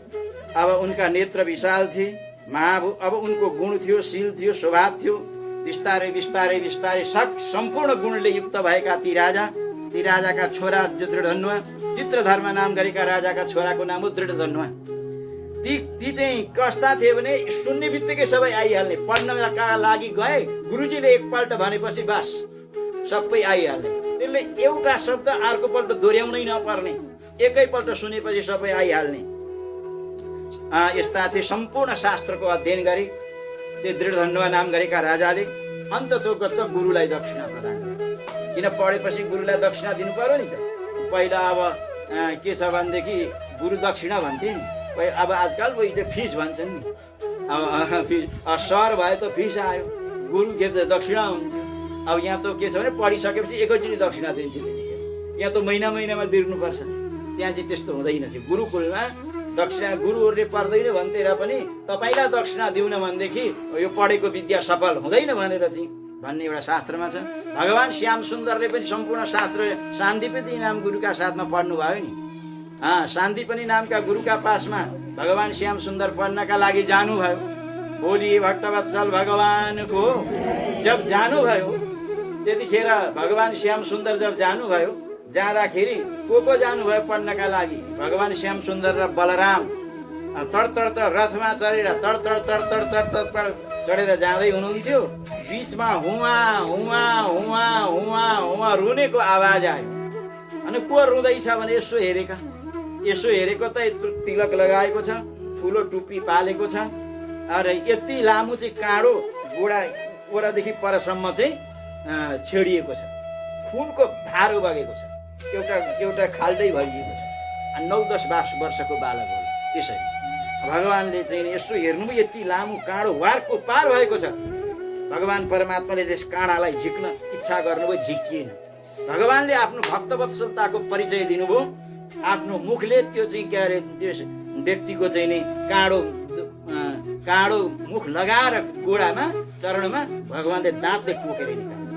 अब उनका नेत्र विशाल थिए, अब उनको गुण थियो, शील थियो, स्वभाव थियो। बिस्तारै बिस्तारै बिस्तारै सम्पूर्ण गुणले युक्त भएका ती राजाका छोरा जो दृढधनुवा, चित्रधर्म नाम गरेका राजाका छोराको नाम हो दृढधनुवा। ती चाहिँ कस्ता थिए भने सुन्ने बित्तिकै सबै आइहाल्ने। पढ्नका लागि गए, गुरुजीले एकपल्ट भनेपछि बास सबै आइहाल्ने। त्यसले एउटा शब्द अर्कोपल्ट दोहोऱ्याउनै नपर्ने, एकैपल्ट सुनेपछि सबै आइहाल्ने। यस्ता थिए। सम्पूर्ण शास्त्रको अध्ययन गरे त्यो दृढधनुवा नाम गरेका राजाले। अन्ततोगत गुरुलाई दक्षिणा प्रदान गरे। किन पढेपछि गुरुलाई दक्षिणा दिनु पर्यो नि त। पहिला अब के छ भनेदेखि गुरु दक्षिणा भन्थे नि। अब आजकल वही फिस भन्छन् नि। अब फिस सर भयो त फिस आयो, गुरु के दक्षिणा हुन्थ्यो। अब यहाँ त के छ भने पढिसकेपछि एकैचोटि दक्षिणा दिन्थ्यो। त्यतिखेर यहाँ त महिनामा तिर्नुपर्छ। त्यहाँ चाहिँ त्यस्तो हुँदैन थियो। गुरुकुलमा दक्षिणा गुरुहरूले पर्दैन भन्थे र पनि तपाईँलाई दक्षिणा दिउन भनेदेखि यो पढेको विद्या सफल हुँदैन भनेर चाहिँ भन्ने एउटा शास्त्रमा छ। भगवान श्याम सुन्दरले पनि सम्पूर्ण शास्त्र शान्तिपति नाम गुरुका साथमा पढ्नु भयो नि। शान्तिपति नामका गुरुका पासमा भगवान श्याम सुन्दर पढ्नका लागि जानुभयो। बोलिए भक्तवत्सल भगवानको। जब जानुभयो त्यतिखेर भगवान श्याम सुन्दर जब जानुभयो, जाँदाखेरि को जानुभयो पढ्नका लागि? भगवान श्याम सुन्दर र बलराम तड रथमा चढेर तड चढेर जाँदै हुनुहुन्थ्यो। बिचमा हुवा हुवा हुवा हुवा हुवा रुनेको आवाज आयो। अनि को रुँदैछ भने यसो हेरेको त तिलक लगाएको छ, ठुलो टुप्पी पालेको छ, अरे यति लामो चाहिँ काँडो गोडा ओरादेखि परसम्म चाहिँ छेडिएको छ, खुनको धारो बगेको छ, एउटा खाल्टै भरिएको छ। 9-10 वर्षको बालक हो। त्यसरी भगवानले चाहिँ यसो हेर्नु यति लामो काँडो वारको पार भएको छ। भगवान परमात्माले त्यस काँडालाई झिक्न इच्छा गर्नुभयो, झिकिएन। भगवानले आफ्नो भक्तवत्सलताको परिचय दिनुभयो। आफ्नो मुखले त्यो चाहिँ के अरे त्यस व्यक्तिको चाहिँ नि काँडो मुख लगाएर गोडामा चरणमा भगवानले दाँतले टोकेर निकाल्नु,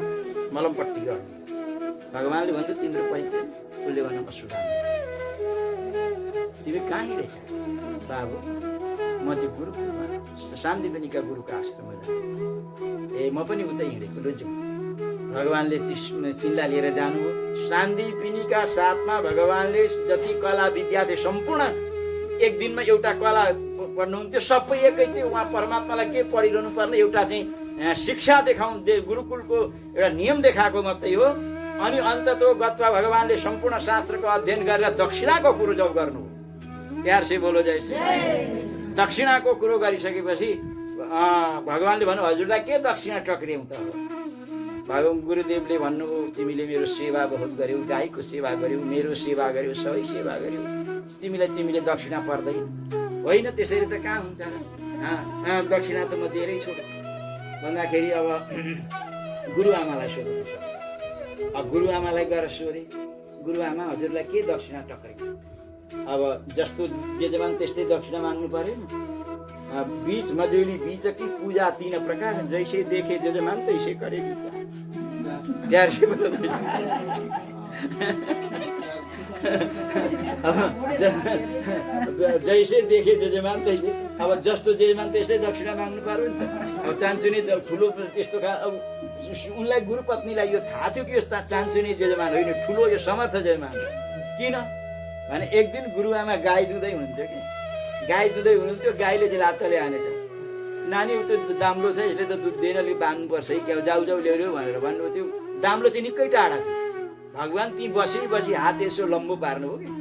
मलमपट्टी गर्नु। भगवानले भन्नु तिम्रो परिचय? उसले भन्नु म सुधार। तिमी कहाँ हिँडेका? बाबु म चाहिँ गुरुकुलमा शान्तिपनिका गुरुको आश्रममा जाने। म पनि उतै हिँडेको लुजु। भगवानले तिनलाई लिएर जानुभयो। शान्तिपनिका साथमा भगवानले जति कला विद्या थिए सम्पूर्ण एक दिनमा एउटा कला पढ्नुहुन्थ्यो। सबै एकै थियो। उहाँ परमात्मालाई के पढिरहनु पर्ने एउटा चाहिँ शिक्षा गुरुकुलको एउटा नियम देखाएको मात्रै हो। अनि अन्ततो गत्वा भगवानले सम्पूर्ण शास्त्रको अध्ययन गरेर दक्षिणाको कुरो जब गर्नु, प्यार से बोलो जय श्री। दक्षिणाको कुरो गरिसकेपछि भगवानले भन्नु हजुरलाई के दक्षिणा टक्रियौँ त? भगवान् गुरुदेवले भन्नुभयो तिमीले मेरो सेवा बहुत गर्यौ, गाईको सेवा गर्यौ, मेरो सेवा गर्यौ, सबै सेवा गर्यौ, तिमीले दक्षिणा पर्दैन। होइन त्यसरी त कहाँ हुन्छ र? दक्षिणा त म दिएरै छोड्छु भन्दाखेरि अब गुरुआमालाई सोध्नु छ। अब गुरुआमालाई गएर सोधे, गुरुआमा हजुरलाई के दक्षिणा टक्रेको? अब जस्तो जजमान त्यस्तै दक्षिणा माग्नु परेन। बीच मजूली बीच की पूजा 3 प्रकार, जैसे देखे जजमान तैसे करे विचार। प्यार से बोलो जैसे देखे जजमान तैसे। अब जस्तो जजमान त्यस्तै दक्षिणा माग्नु पर्यो नि त। अब चान्चुने ठुलो त्यस्तो अब उनलाई गुरुपत्नीलाई यो थाहा थियो कि यो चान्चुने जजमान होइन, ठुलो यो समर्थ जजमान। किन भने एक दिन गुरुआमा गाई दुँदै हुनुहुन्थ्यो कि, गाई दुँदै हुनुहुन्थ्यो, गाईले चाहिँ लात्ताले हानेछ, नानी उ त दाम्लो छ, यसले त दुध दिएन, अलिक बाँध्नुपर्छ है, क्या जाउ ल्याउनु भनेर भन्नुभयो। त्यो दाम्लो चाहिँ निकै टाढा थियो। भगवान् ती बसी हात यसो लम्बो पार्नुभयो कि,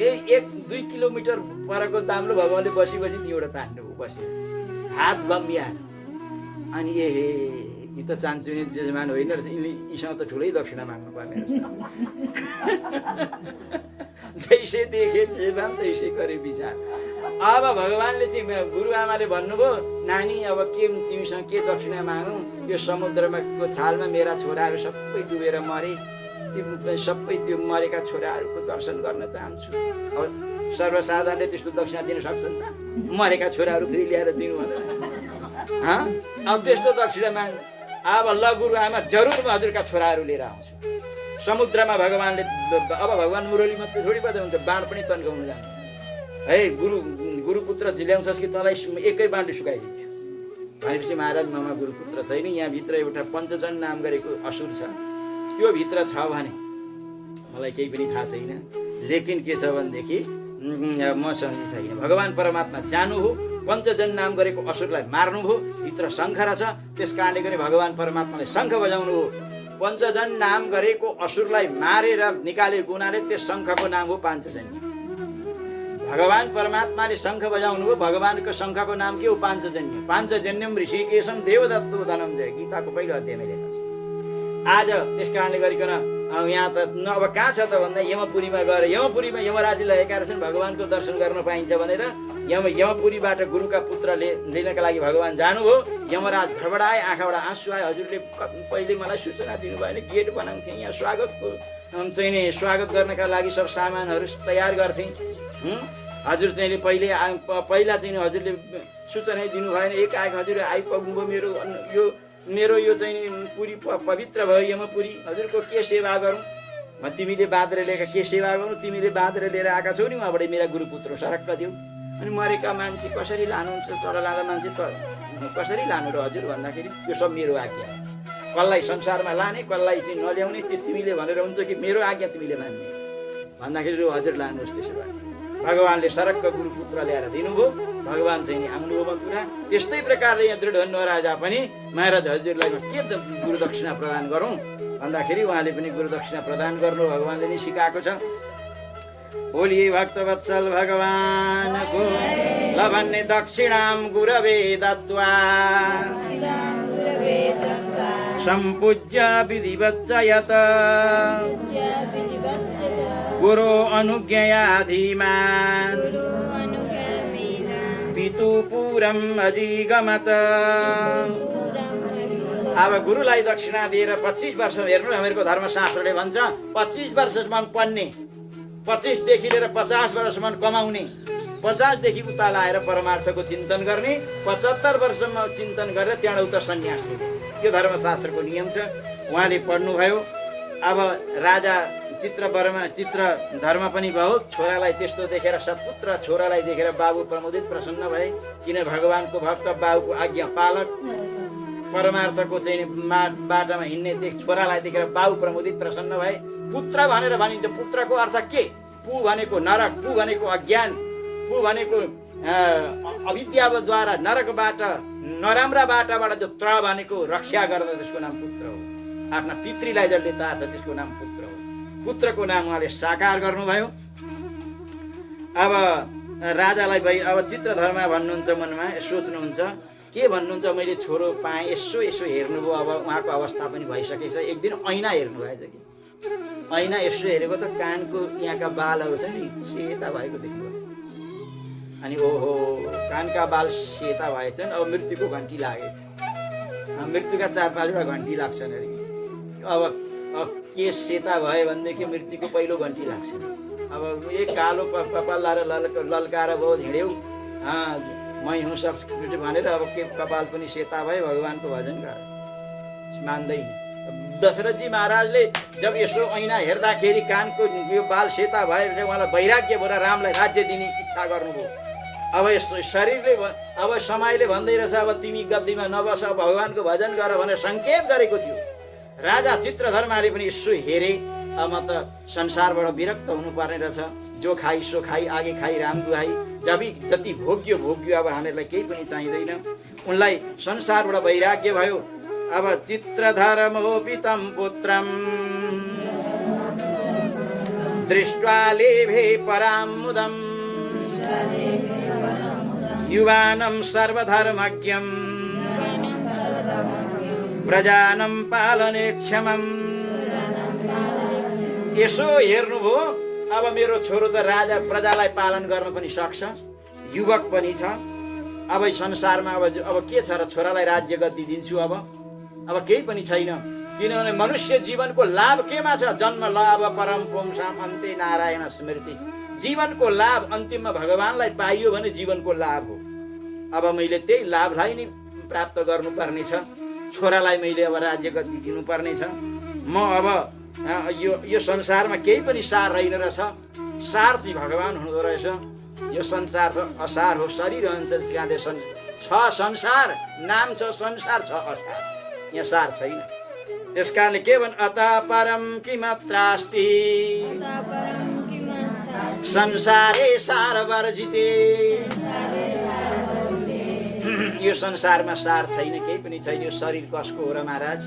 यही 1-2 किलोमिटर परको दाम्लो भगवान्ले बसी तीबाट तान्नुभयो बसेर हात लम्बियाएर। अनि यो त चान्चुने जजमान होइन रहेछ, यीसँग त ठुलै दक्षिणा माग्नु पर्ने रहेछ। जैसे देखे जजमान तैसे करे विचार। अब भगवान्ले चाहिँ गुरुआमाले भन्नुभयो, नानी अब के तिमीसँग के दक्षिणा मागौँ? यो समुद्रमा को छालमा मेरा छोराहरू सबै डुबेर मरे, सबै त्यो मरेका छोराहरूको दर्शन गर्न चाहन्छु। अब सर्वसाधारणले त्यस्तो दक्षिणा दिन सक्छन् त? मरेका छोराहरू फेरि ल्याएर दिनु भनेर अब त्यस्तो दक्षिणा माग्नु। अब ल गुरुआमा जरुर म हजुरका छोराहरू लिएर आउँछु। समुद्रमा भगवान्ले अब भगवान् मुरली मात्रै थोडी बजाउनुहुन्छ, बाण पनि तन्काउनु जानुहुन्छ। है गुरुपुत्र ल्याउँछस् कि तँलाई एकै बाणले सुकाइदिन्छु भनेपछि महाराज ममा गुरुपुत्र छैन, यहाँभित्र एउटा पञ्चजन नाम गरेको असुर छ, त्यो भित्र छ भने मलाई केही पनि थाहा छैन। लेकिन के छ भनेदेखि मसँग छैन। भगवान् परमात्मा जानु हो, पञ्चजन नाम गरेको असुरलाई मार्नु हो, भित्र शङ्ख रहेछ, त्यस कारणले पनि भगवान् परमात्माले शङ्ख बजाउनु हो। पञ्चजन नाम गरेको असुरलाई मारेर निकालेको हुनाले त्यस शङ्खको नाम हो पाञ्चजन्य। भगवान् परमात्माले शङ्ख बजाउनु हो, भगवानको शङ्खको नाम के हो? पाञ्चजन्य। पाञ्चजन्यम ऋषिकेशम देवदत्तो धनञ्जय, गीताको पहिलो अध्यायमा लेखेको छ। आज त्यस कारणले गरिकन यहाँ त अब कहाँ छ त भन्दा यमपुरीमा गएर, यमपुरीमा यमराजले लगेका रहेछन् भगवानको दर्शन गर्न पाइन्छ भनेर। यमपुरीबाट गुरुका पुत्रले लिनका लागि भगवान् जानुभयो। यमराज भडबडाए, आँखाबाट आँसु आयो। हजुरले पहिले मलाई सूचना दिनु भएन, गेट बनाउँथे, यहाँ स्वागतको चाहिँ नि स्वागत गर्नका लागि सब सामानहरू तयार गर्थे। हजुर चाहिँ पहिला चाहिँ हजुरले सूचना दिनु भएन, एकाएक हजुर आइपुग्नुभयो। मेरो यो चाहिँ नि पुरी पवित्र भयो यमपुरी, हजुरको के सेवा गरौँ? तिमीले बाँधेर ल्याएका के सेवा गरौँ? तिमीले बाँधेर लिएर आएका छौ नि, उहाँबाट मेरा गुरुपुत्र सरक्क दिउ। अनि मरेका मान्छे कसरी लानुहुन्छ? तर लाँदा मान्छे त कसरी लानु र हजुर भन्दाखेरि यो सब मेरो आज्ञा। कसलाई संसारमा लाने, कसलाई चाहिँ नल्याउने, त्यो तिमीले भनेर हुन्छ कि मेरो आज्ञा तिमीले मान्ने भन्दाखेरि हजुर लानुहोस्। त्यसो भए भगवान्ले सरक्क गुरुपुत्र ल्याएर दिनुभयो। भगवान् चाहिँ नि आउनुभयो मथुरा। त्यस्तै प्रकारले यहाँ दृढ राजा पनि महाराज हजुरलाई के गुरुदक्षिणा प्रदान गरौँ भन्दाखेरि उहाँले पनि गुरुदक्षिणा प्रदान गर्नु भगवान्ले नै सिकाएको छ। बोली भक्तवत्सल भगवानको लभन्ने दक्षिणाम गुरवे दत्त्वा सम्पूज्य विधिवच्चयत गुरो अनुज्ञयाधीमान् पितुपुरम अजिगमत। अब गुरुलाई दक्षिणा दिएर 25 वर्ष, हेर्नु हामीहरूको धर्मशास्त्रले भन्छ 25 वर्षसम्म पढ्ने, 25 देखि लिएर 50 वर्षसम्म कमाउने, 50 देखि उता लाएर परमार्थको चिन्तन गर्ने, 75 वर्षसम्म चिन्तन गरेर त्यहाँबाट उता सन्यास लिने, यो धर्मशास्त्रको नियम छ। उहाँले पढ्नुभयो। अब राजा चित्रधर्म पनि भयो। छोरालाई त्यस्तो देखेर सत्पुत्र छोरालाई देखेर बाबु प्रमोदित प्रसन्न भए, किन भगवानको भक्त, बाबुको आज्ञा पालक, परमार्थको चाहिँ बाटामा हिँड्ने छोरालाई देखेर बाबु प्रमोदित प्रसन्न भए। पुत्र भनेर भनिन्छ। पुत्रको अर्थ के? पु भनेको नरक, पु भनेको अज्ञान, पु भनेको अविद्याद्वारा नरकबाट, नराम्रा बाटाबाट जो त्र भनेको रक्षा गर्दा त्यसको नाम पुत्र हो। आफ्ना पितृलाई जसले तार्छ त्यसको नाम पुत्र हो। पुत्रको नाम उहाँले साकार गर्नुभयो। अब राजालाई अब चित्रधर्म भन्नुहुन्छ, मनमा सोच्नुहुन्छ के भन्नुहुन्छ, मैले छोरो पाएँ, यसो यसो हेर्नुभयो, अब उहाँको अवस्था पनि भइसकेछ, एक दिन ऐना हेर्नु भएछ कि ऐना यसो हेरेको त कानको यहाँका बालहरू छ नि सेता भएको देख्नुभयो। अनि ओहो कानका बाल सेता भएछन्, अब मृत्युको घन्टी लागेछ। मृत्युका 4-5 वटा घन्टी लाग्छन् अरे। अब के सेता भयो भनेदेखि मृत्युको पहिलो घन्टी लाग्छ। अब एक कालो कपाल लाएर लल्काएर बहुत हिँड्यौ, मै हुँ सब भनेर अब के कपाल पनि सेता भयो, भगवानको भजन गर मान्दैन। दशरथजी महाराजले जब यसो ऐना हेर्दाखेरि कानको यो बाल सेता भयो, उहाँलाई वैराग्य भएर रामलाई राज्य दिने इच्छा गर्नुभयो। अब यस शरीरले अब समयले भन्दै रहेछ, अब तिमी गद्दीमा नबस, भगवानको भजन गर भनेर सङ्केत गरेको थियो। राजा चित्रधर्माले पनि यसो हेरे, अब म त संसारबाट विरक्त हुनुपर्ने रहेछ, जो खाई सो खाई आगे खाई राम दुहाई, जति भोग्यो भोग्यो, अब हामीहरूलाई केही पनि चाहिँदैन। उनलाई संसारबाट वैराग्य भयो। अब चित्रधर्मोऽपि तं पुत्रं दृष्ट्वा लेभे परां मुदम् युवानं सर्वधर्मज्ञं प्रजानं पालने क्षमम्। यसो हेर्नुभयो, अब मेरो छोरो त राजा प्रजालाई पालन गर्न पनि सक्छ, युवक पनि छ। अब संसारमा अब के छ र, छोरालाई राज्य गद्दी दिन्छु, अब केही पनि छैन। किनभने मनुष्य जीवनको लाभ केमा छ? जन्म लाभ परम पुंसाम अन्ते नारायण स्मृति। जीवनको लाभ अन्तिममा भगवानलाई पाइयो भने जीवनको लाभ हो। अब मैले त्यही लाभलाई नै प्राप्त गर्नुपर्ने छ। छोरालाई मैले अब राज्य गद्दी दिनुपर्ने छ। म अब यो संसारमा केही पनि सार रहेन रहेछ, सार चाहिँ भगवान हुँदो रहेछ। यो संसार त असार हो, शरीर अञ्चल सिकाले छ संसार, नाम छ संसार, छ असार, यहाँ सार छैन। त्यस कारणले के भन्, अतः परम किमत्रास्ति संसारे सार वर्जिते। यो संसारमा सार छैन, केही पनि छैन। यो शरीर कसको हो र महाराज?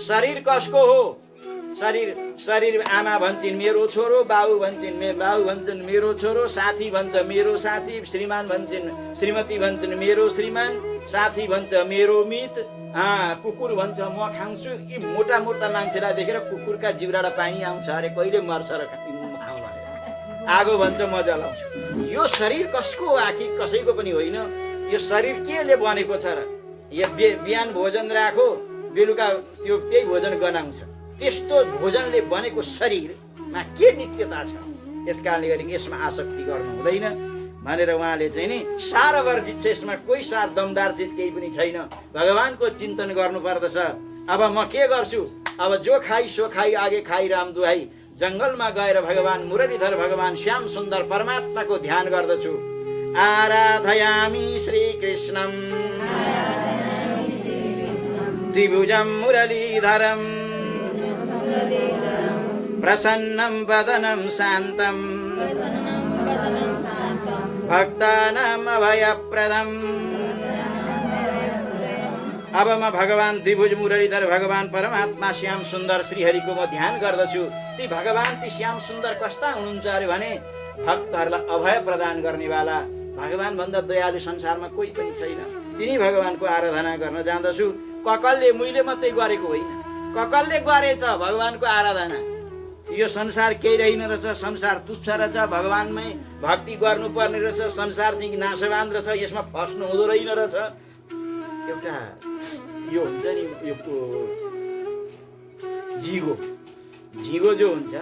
शरीर कसको हो? शरीर आमा भन्छन् मेरो छोरो, बाबु भन्छन् मेरो छोरो, साथी भन्छ मेरो साथी, श्रीमान भन्छन्, श्रीमती भन्छन् मेरो श्रीमान, साथी भन्छ मेरो मित, कुकुर भन्छ म खाउँछु। यी मोटा मोटा मान्छेलाई देखेर कुकुरका जिब्राबाट पानी आउँछ अरे, कहिले मर्छ र खाउँ भनेर। आगो भन्छ म जलाउँछु। यो शरीर कसको हो? आखिर कसैको पनि होइन। यो शरीर केले बनेको छ र? यो बिहान भोजन राखो, बेलुका त्यो त्यही भोजन गनाउँछ। त्यस्तो भोजनले बनेको शरीरमा के नित्यता छ? यस कारणले गरी यसमा आसक्ति गर्नु हुँदैन भनेर उहाँले चाहिँ नि सार वर्जित छ। यसमा कोही सार दमदार चिज केही पनि छैन। भगवानको चिन्तन गर्नु पर्दछ। अब म के गर्छु? अब जो खाई सो खाई आगे खाई राम दुहाई, जङ्गलमा गएर भगवान मुरलीधर भगवान श्याम सुन्दर परमात्माको ध्यान गर्दछु। आराधयामि श्रीकृष्णं द्विभुजं मुरलीधरं प्रसन्नं वदनं शान्तं भक्तानाम् अभयप्रदम्। अब म भगवान द्विभुज मुरलीधर भगवान परमात्मा श्याम सुन्दर श्रीहरिको म ध्यान गर्दछु। ती भगवान ती श्याम सुन्दर कस्ता हुनुहुन्छ अरे भने भक्तहरूलाई अभय प्रदान गर्नेवाला, भगवान भन्दा दयालु संसारमा कोही पनि छैन। तिनी भगवानको आराधना गर्न जाँदछु। ककलले मैले मात्रै गरेको होइन, ककलले गरे त भगवानको आराधना। यो संसार केही रहेन रहेछ, संसार तुच्छ रहेछ, भगवानमै भक्ति गर्नुपर्ने रहेछ। संसार चाहिँ नाशवान रहेछ, यसमा फस्नु हुँदो रहेन रहेछ। एउटा यो हुन्छ नि, यो झिगो जो हुन्छ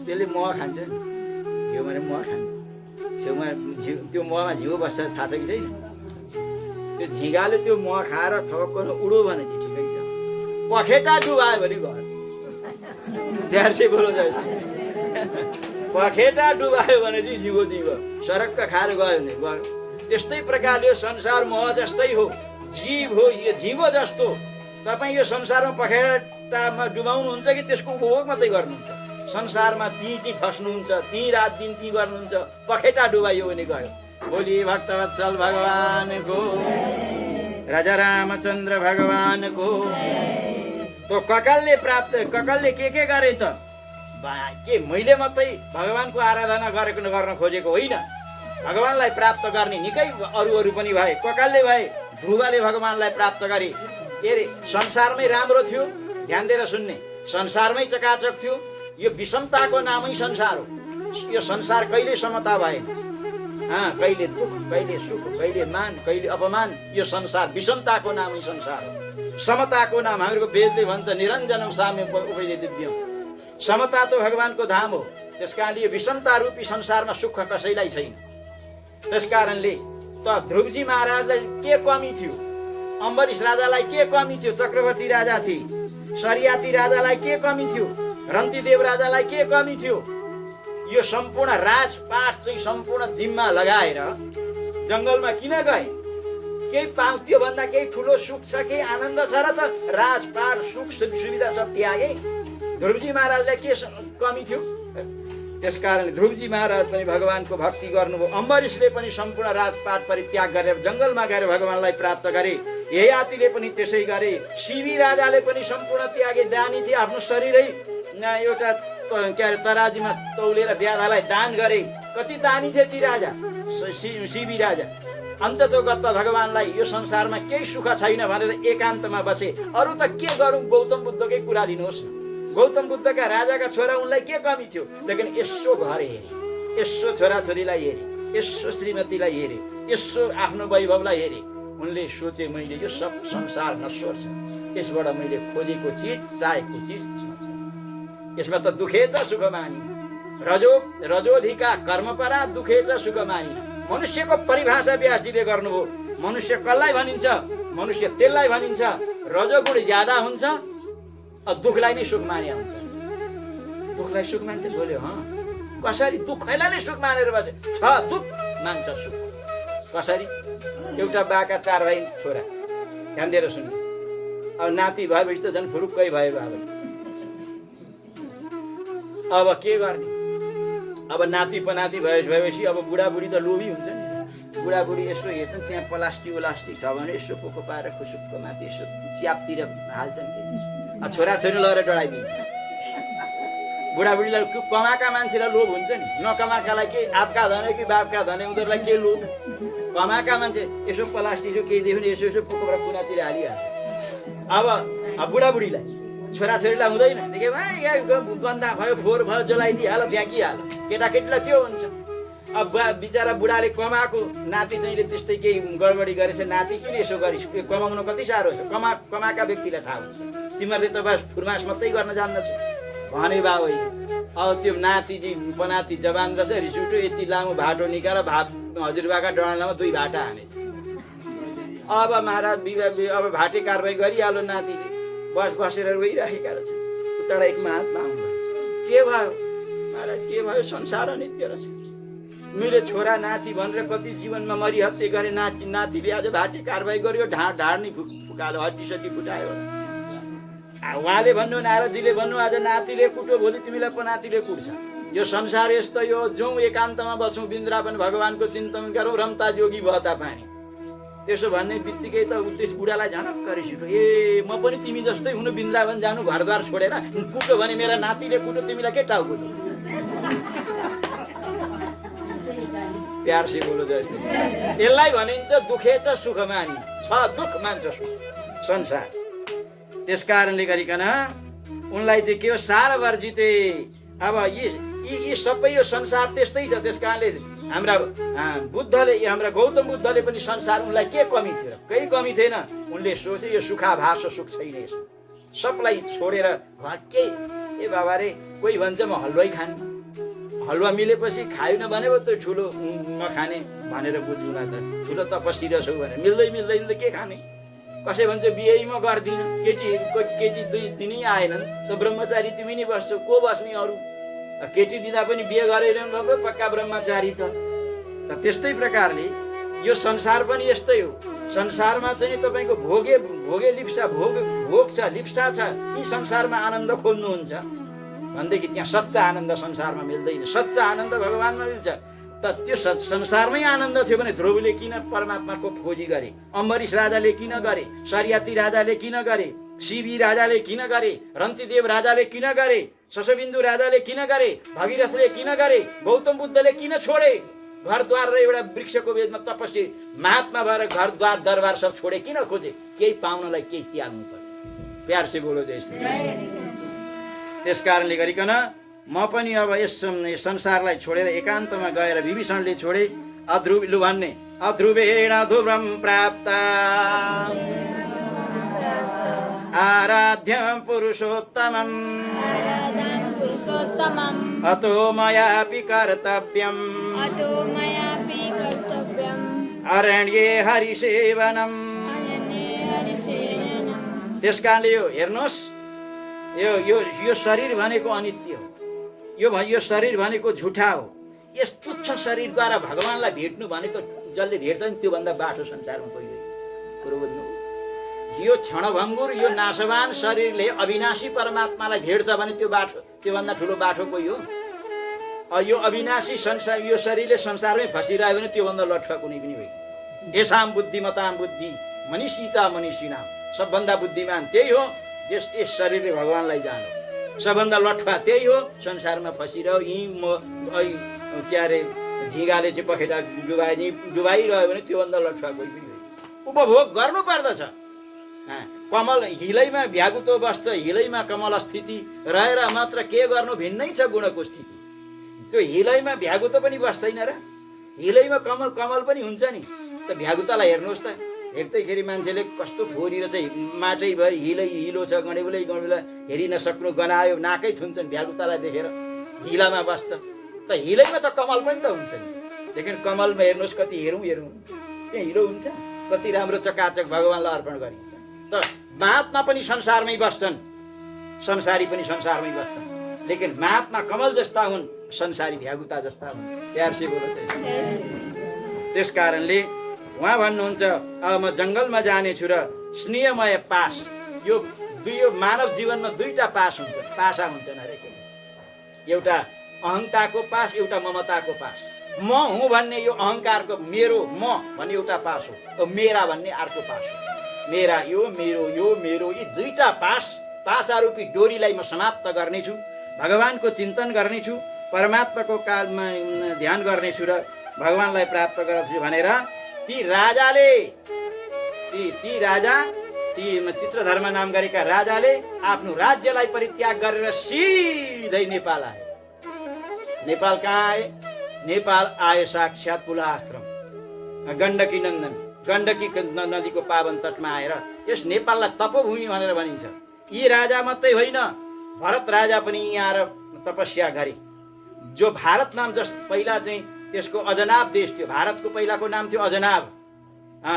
त्यसले मह खान्छ, झिउमा मह खान्छ। छेउमा त्यो महमा झिगो बस्छ, थाहा छ कि छैन? त्यो झिगाले त्यो मह खाएर थपक्क उडो भने चाहिँ ठिकै छ। पखेटा डुबायो भने घर प्यार से बोलो जैसे पखेटा डुबायो भने चाहिँ झिगो दिगो सरक्क खाएर गयो भने गयो। त्यस्तै प्रकारले संसार मह जस्तै हो, जीव हो, यो झिगो जस्तो। तपाईँ यो संसारमा पखेटामा डुबाउनुहुन्छ कि त्यसको उपभोग मात्रै गर्नुहुन्छ? संसारमा ती चाहिँ फस्नुहुन्छ, ती रात दिन ती गर्नुहुन्छ। पखेटा डुबाइयो भने गयो। बोली भक्तवत्सल भगवानको, राजा रामचन्द्र भगवानको। तो ककलले के गरे त? के मैले मात्रै भगवानको आराधना गर्न खोजेको होइन। भगवानलाई प्राप्त गर्ने निकै अरू पनि भए, ककलले भए, ध्रुवले भगवानलाई प्राप्त गरे। हेरे संसारमै राम्रो थियो, ध्यान दिएर सुन्ने, संसारमै चकाचक थियो। यो विषमताको नामै संसार हो। यो संसार कहिले समता भएन। कहिले दुःख, कहिले सुख, कहिले मान, कहिले अपमान। यो संसार विषमताको नामै संसार हो। समताको नाम हाम्रो वेदले भन्छ निरञ्जनम साम्यम उभय दिव्यम। समता त भगवानको धाम हो। त्यसकारणले यो विषमता रूपी संसारमा सुख कसैलाई छैन। त्यसकारणले त ध्रुवजी महाराजलाई के कमी थियो, अम्बरीश राजालाई के कमी थियो, चक्रवर्ती राजा थिए, सरियाती राजालाई के कमी थियो, रन्तिदेव राजालाई के कमी थियो। यो सम्पूर्ण राजपाट चाहिँ सम्पूर्ण जिम्मा लगाएर जङ्गलमा किन गए? केही पाउँ, त्यो भन्दा केही ठुलो सुख छ, केही आनन्द छ र त राजपाट सुख सुविधा सब त्यागे? ध्रुवजी महाराजलाई के कमी थियो? त्यसकारण ध्रुवजी महाराज पनि भगवानको भक्ति गर्नुभयो। अम्बरीशले पनि सम्पूर्ण राजपाट परित्याग गरेर जङ्गलमा गएर भगवानलाई प्राप्त गरे। ययातिले पनि त्यसै गरे। शिवी राजाले पनि सम्पूर्ण त्यागे, दानी थिए, आफ्नो शरीरै एउटा के अरे तराजुमा तौलेर ब्याधालाई दान गरे। कति दानी थिए ती राजा, शिवी राजा। अन्ततोगत भगवानलाई यो संसारमा केही सुख छैन भनेर एकान्तमा बसे। अरू त के गरौँ, गौतम बुद्धकै कुरा लिनुहोस् न। गौतम बुद्धका राजाका छोरा, उनलाई के कमी थियो? लेकिन यसो घर हेरे, यसो छोराछोरीलाई हेरे, यसो श्रीमतीलाई हेरे, यसो आफ्नो वैभवलाई हेरे। उनले सोचे मैले यो सब संसार नश्वर छ, यसबाट मैले खोजेको चिज, चाहेको चिज यसमा त दुखेछ सुख मानी। रजोधिका कर्मपरा दुखेछ सुख मानी। मनुष्यको परिभाषा व्यासजीले गर्नुभयो। मनुष्य कसलाई भनिन्छ? मनुष्य त्यसलाई भनिन्छ रजोगुण ज्यादा हुन्छ, दुखलाई नै सुख माने हुन्छ। दुखलाई सुख मान्छ बोल्यो। कसरी? दुखैलाई नै सुख मानेर बसे छ, दुख मान्छ सुख। कसरी? एउटा बाका 4 भाइ छोरा, ध्यान दिएर सुन्नु। अब नाति भएपछि त झन् फुरुक्कै भयो बाबा। अब के गर्ने? अब नाति पनाति भएपछि अब बुढाबुढी त लोभी हुन्छ नि। बुढाबुढी यसो हेर्छन्, त्यहाँ प्लास्टिक छ भने यसो पोको पारेर खुसुक्क माथि यसो च्यापतिर हाल्छन् कि छोराछोरी लगेर डढाइदिन्छ। बुढाबुढीलाई कमाएका मान्छेलाई लोभ हुन्छ नि, नकमाएकालाई के आपका धने कि बापका धने, उनीहरूलाई के लोभ? कमाएका मान्छे यसो प्लास्टिक केही दियो भने यसो यसो पोकोबाट कुनातिर हालिहाल्छ। अब बुढाबुढीलाई, छोराछोरीलाई हुँदैन। गन्दा भयो, फोहोर भयो, जलाइदिइहाल, फ्याँकिहाल। केटाकेटीलाई त्यो हुन्छ। अब बिचरा बुढाले कमाएको, नाति चाहिँले त्यस्तै केही गडबडी गरेछ, नाति किन यसो गरिस्? कमाउन कति साह्रो छ, कमाएका व्यक्तिलाई थाहा हुन्छ। तिमीहरूले त बस फुर्मास मात्रै गर्न जान्दछ भने बाबै। अब त्यो नातिजी पनाति जवान रहेछ, रिस उठ्यो, यति लामो भाटो निकालेर हजुरबाका डडालामा 2 भाटा हानेछ। अब महाराज अब भाटे कारवाही गरिहाल्यो। नातिले बसेर रोइराखेका रहेछ। उता एकमा हातमा आउनुभएछ। के भयो महाराज, के भयो? संसार अनित्य रहेछ। मैले छोरा नाति भनेर कति जीवनमा मरिहत्ते गरेँ, नातिले आज भाटे कारवाही गर्यो, ढाड नि फुकाल्यो, हड्डीसड्डी फुटायो। उहाँले भन्नु, नारदजीले भन्नु, आज नातिले कुट्यो, भोलि तिमीलाई पनातिले कुट्छ। यो संसार यस्तो यो। जाउँ एकान्तमा बसौँ, वृन्दावन भगवानको चिन्तन गरौँ, रम्ता जोगी बहता पानी। त्यसो भन्ने बित्तिकै त त्यस बुढालाई झनक्क रिस उठ्यो। ए म पनि तिमी जस्तै हुनु, वृन्दावन जानु, घरद्वार छोडेर कुट्यो भने मेरा नातिले कुट्यो, तिमीलाई के टाउको? प्यार से बोलो जस्तै। यसलाई भनिन्छ दुखेछ सुख मानी। छ दुख मान्छ सुख संसार। त्यस कारणले गरिकन उनलाई चाहिँ के हो, सारभर जिते। अब यी सबै यो संसार त्यस्तै छ। त्यस कारणले हाम्रा बुद्धले, हाम्रा गौतम बुद्धले पनि संसार, उनलाई के कमी थियो? केही कमी थिएन। उनले सोचे यो सुखाभास सुख छैन, सबलाई छोडेर घर केही। ए बाबा रे, कोही भन्छ म हलुवाई खाने, हलुवा मिलेपछि खाएन भने पो त ठुलो नखाने भनेर बुझ्नु न। त ठुलो तपस्वी रहेछौ भने मिल्दैन त के खाने? कसै भन्छ बिहे म गर्दिनँ, केटी 2 दिनै आएनन् त ब्रह्मचारी तिमी नै बस्छौ, को बस्ने अरू? केटी दिँदा पनि बिहे गरेर पक्का ब्रह्मचारी त। त्यस्तै प्रकारले यो संसार पनि यस्तै हो। संसारमा चाहिँ तपाईँको भोगे लिप्सा, भोग छ, लिप्सा छ। यी संसारमा आनन्द खोज्नुहुन्छ भनेदेखि त्यहाँ सच्चा आनन्द संसारमा मिल्दैन। सच्चा आनन्द भगवानमा मिल्छ। त त्यो संसारमै आनन्द थियो भने ध्रुवले किन परमात्माको खोजी गरे? अम्बरीश राजाले किन गरे? सरियाती राजाले किन गरे? शिवी राजाले किन गरे? रन्तिदेव राजाले किन गरे? शशबिन्दु राजाले किन गरे? भगीरथले किन गरे? गौतम बुद्धले किन छोडे? घरद्वार र एउटा वृक्षको बेदमा तपस्वी महात्मा भएर घरद्वार दरबार सब छोडे किन खोजे? केही पाउनलाई केही त्याग्नु पर्छ। प्यार से बोलो जय श्री कृष्ण। त्यस कारणले गरिकन म पनि अब यस संसारलाई छोडेर एकान्तमा गएर विभीषणले छोडे अध्रुव भन्ने अध्रुवेण ध्रुवम प्राप्त आराध्यं पुरुषोत्तमम् अतो मयापि कर्तव्यम् अरण्ये हरिसेवनम्। त्यस कारणले यो हेर्नुहोस्, यो शरीर भनेको अनित्य हो, यो शरीर भनेको झुठा हो। यस तुच्छ शरीरद्वारा भगवानलाई भेट्नु भनेको जसले भेट्छ नि त्योभन्दा बाठो संसारमा कोही होइन। कुरो बुझ्नु, यो क्षणभङ्गुर यो नाशवान शरीरले अविनाशी परमात्मालाई भेट्छ भने त्यो बाठो, त्योभन्दा ठुलो बाठो कोही हो? यो अविनाशी संसार, यो शरीरले संसारमै फसिरह्यो भने त्योभन्दा लठुवा कुनै पनि होइन। येषां बुद्धिमतां बुद्धि मनीषी च मनीषिणाम्। सबभन्दा बुद्धिमान त्यही हो यस शरीरले भगवानलाई जानो। सबभन्दा लठुवा त्यही हो संसारमा फसिरह्यो। के अरे झिँगाले चाहिँ पखेटा डुबाइरह्यो भने त्योभन्दा लठुवा कोही पनि होइन। उपभोग गर्नु पर्दछ। कमल हिलैमा भ्यागुतो बस्छ, हिलैमा कमल स्थिति रहेर मात्र के गर्नु भिन्नै छ गुणको स्थिति। त्यो हिलैमा भ्यागुतो पनि बस्दैन र हिलैमा कमल कमल पनि हुन्छ नि। त भ्यागुतालाई हेर्नुहोस् त, हेर्दैखेरि मान्छेले कस्तो फोरी रहेछ, माटैभरि हिलो छ, गणेबुलै हेरि नसक्नु गनायो, नाकै थुन्छन् भ्यागुतालाई देखेर। हिलामा बस्छ त हिलैमा त कमल पनि त हुन्छ नि। लेकिन कमलमा हेर्नुहोस् कति हेरौँ हुन्छ, त्यहाँ हिलो हुन्छ, कति राम्रो चकाचक भगवानलाई अर्पण गरिन्छ। त महात्मा पनि संसारमै बस्छन्, संसारी पनि संसारमै बस्छन्, लेकिन महात्मा कमल जस्ता हुन्, संसारी भ्यागुता जस्ता हुन्। प्यार से बोलो। त्यस कारणले उहाँ भन्नुहुन्छ अब म जङ्गलमा जानेछु र स्नेहमय पास, यो मानव जीवनमा दुईटा पास हुन्छ, पासा हुन्छन् हरेक। एउटा अहङ्कारको पास, एउटा ममताको पास। म हुँ भन्ने यो अहङ्कारको, मेरो म भन्ने एउटा पास हो, मेरा भन्ने अर्को पास हो। मेरा यो मेरो यी दुईटा पासा रूपी डोरीलाई म समाप्त गर्नेछु, भगवानको चिन्तन गर्नेछु, परमात्माको कालमा ध्यान गर्नेछु र भगवानलाई प्राप्त गर्छु भनेर ती चित्रधर्म नाम गरेका राजाले आफ्नो राज्यलाई परित्याग गरेर सिधै नेपाल आए। नेपाल कहाँ आए? नेपाल आए साक्षात पुलाश्रम, गण्डकी नन्दन, गण्डकी नदीको पावन तटमा आएर यस नेपाललाई तपोभूमि भनेर भनिन्छ। यी राजा मात्रै होइन, भरत राजा पनि यहाँ आएर तपस्या गरे। जो भारत नाम जस पहिला चाहिँ त्यसको अजनाब देश थियो, भारतको पहिलाको नाम थियो अजनाब।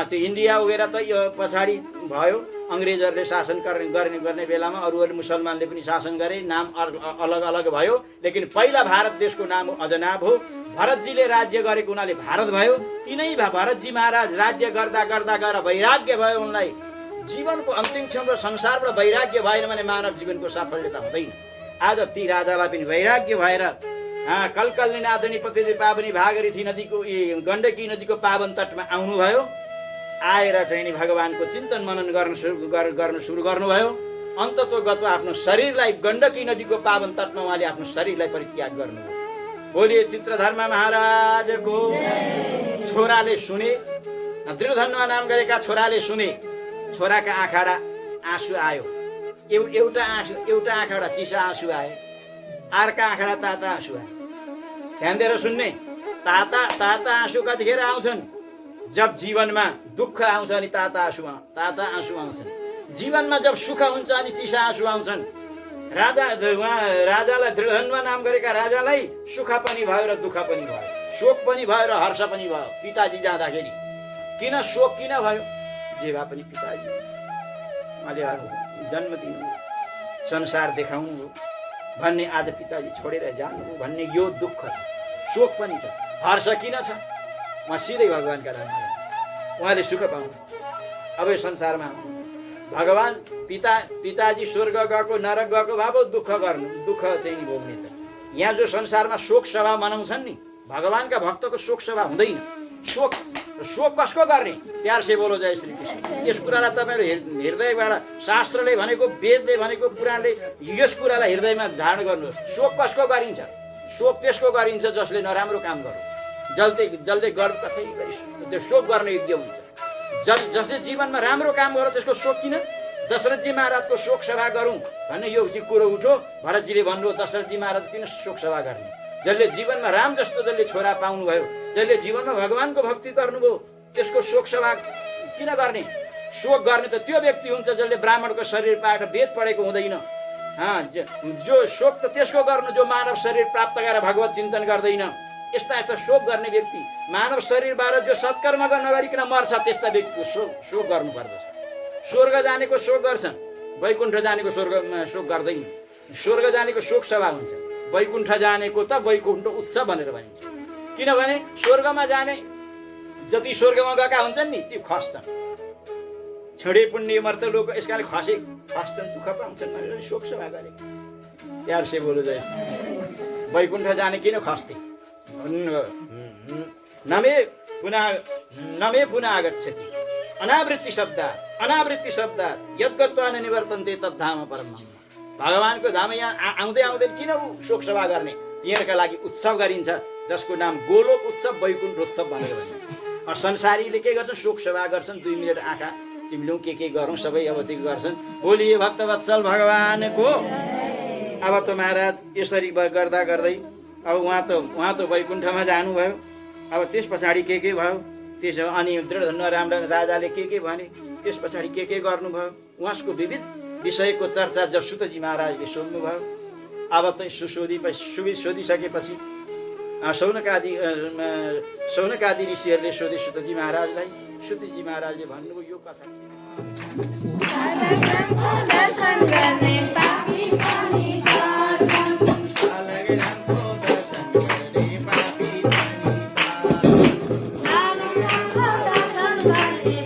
त्यो इन्डिया वगेरा त यो पछाडि भयो, अङ्ग्रेजहरूले शासन गर्ने बेलामा अरू मुसलमानले पनि शासन गरे, नाम अलग अलग भयो, लेकिन पहिला भारत देशको नाम अजनाब हो। भरतजीले राज्य गरेको हुनाले भारत भयो। तिनै भरतजी महाराज राज्य गर्दा गर्दा गएर वैराग्य भयो उनलाई। जीवनको अन्तिम क्षणमा संसारबाट वैराग्य भएन भने मानव जीवनको साफल्यता हुँदैन। आज ती राजालाई पनि वैराग्य भएर कलकल्ने नादनी पतिले पावनी भागीरथी नदीको गण्डकी नदीको पावन तटमा आउनुभयो। आएर चाहिँ नि भगवानको चिन्तन मनन गर्न सुरु गर्नुभयो। अन्ततोगत आफ्नो शरीरलाई गण्डकी नदीको पावन तटमा उहाँले आफ्नो शरीरलाई परित्याग गर्नुभयो। बोलिए चित्रधर्म महाराजको। छोराले सुने, दृढधन्वा नाम गरेका छोराले सुने, छोराका आँखाडा आँसु आयो। एउटा आँखाडा चिसा आँसु आयो, अर्का आँखाडा ताता आँसु आयो। ध्यान दिएर सुन्ने, ताता आँसु कतिखेर आउँछन्? जब जीवनमा दुःख आउँछ अनि ताता आँसु आउँछन्। जीवनमा जब सुख हुन्छ अनि चिसा आँसु आउँछन्। राजालाई दृढधन्वा नाम गरेका राजालाई सुख पनि भयो र दुःख पनि भयो, शोक पनि भयो र हर्ष पनि भयो। पिताजी जाँदाखेरि किन शोक किन भयो? जे भए पनि पिताजी उहाँले जन्म दिनु, संसार देखाउनु भन्ने, आज पिताजी छोडेर जानु भन्ने यो दुःख छ, शोक पनि छ, हर्ष किन छ? उहाँ सिधै भगवानका धाममा उहाँले सुख पाउनु। अब यो संसारमा भगवान पिताजी स्वर्ग गएको नरक गएको भए दुःख गर्नु, दुःख चाहिँ नि भोग्ने त। यहाँ जो संसारमा शोक सभा मनाउँछन् नि, भगवानका भक्तको शोक सभा हुँदैन। शोक कसको गर्ने? प्यार से बोलो जय श्री कृष्ण। यस कुरालाई तपाईँहरू हृदयबाट, शास्त्रले भनेको, वेदले भनेको, पुराणले यस कुरालाई हृदयमा धारण गर्नु। शोक कसको गरिन्छ? शोक त्यसको गरिन्छ जसले नराम्रो काम गर्यो, जल्दै जल्दै गर्व कतै गरी त्यो शोक गर्ने योग्य हुन्छ। जसले जीवनमा राम्रो काम गर्छ त्यसको शोक किन? दशरथजी महाराजको शोक सभा गरौँ भन्ने यो चाहिँ कुरो उठो। भरतजीले भन्नुभयो दशरथजी महाराज किन शोक सभा गर्ने? जसले जीवनमा राम जस्तो जसले छोरा पाउनुभयो, जसले जीवनमा भगवानको भक्ति गर्नुभयो, त्यसको शोक सभा किन गर्ने? शोक गर्ने त त्यो व्यक्ति हुन्छ जसले ब्राह्मणको शरीर पाएर वेद पढेको हुँदैन। जो शोक त त्यसको गर्नु जो मानव शरीर प्राप्त गरेर भगवत चिन्तन गर्दैन। यस्ता यस्ता शोक गर्ने व्यक्ति, मानव शरीरबाट जो सत्कर्म नगरिकन मर्छ त्यस्ता व्यक्तिको शोक गर्नुपर्दछ। स्वर्ग जानेको शोक गर्छन्, वैकुण्ठ जानेको शोक गर्दैन। स्वर्ग जानेको शोक सभा हुन्छ, वैकुण्ठ जानेको त वैकुण्ठ उत्सव भनेर भनिन्छ। किनभने स्वर्गमा जाने जति स्वर्गमा गएका हुन्छन् नि ती खस्छन्। छेडे पुण्य मर्त लोक यसकाले खस्छन्, दुःख पाउँछन् भनेर शोक सभा गरे। यार से बोलो जय। वैकुण्ठ जाने किन खस्थे? नमे पुनः आगच्छति। अनावृत्ति शब्द यद्गत्वा न निवर्तन्ते तद्धाम परम। भगवानको धाम यहाँ आउँदै आउँदै किन शोक सभा गर्ने? तिनीहरूका लागि उत्सव गरिन्छ जसको नाम गोलोक उत्सव, वैकुण्ठ उत्सव भनेर भनिन्छ। संसारीले के गर्छन्? शोक सभा गर्छन्, 2 मिनट आँखा चिम्ल्यौँ के गरौँ सबै अब त्यो गर्छन्। बोलिए भक्तवत्सल भगवानको। अब त महाराज यसरी गर्दा गर्दै अब उहाँ त वैकुण्ठमा जानुभयो। अब त्यस पछाडि के भयो? त्यसो अनि दृढधनु राम राजाले के भने त्यस पछाडि के गर्नुभयो? उहाँको विविध विषयको चर्चा जब सुतजी महाराजले सोध्नुभयो। अब त सोधिसकेपछि शौनकादि ऋषिहरूले सोधे सुतजी महाराजलाई। सुतजी महाराजले भन्नुभयो यो कथा Hare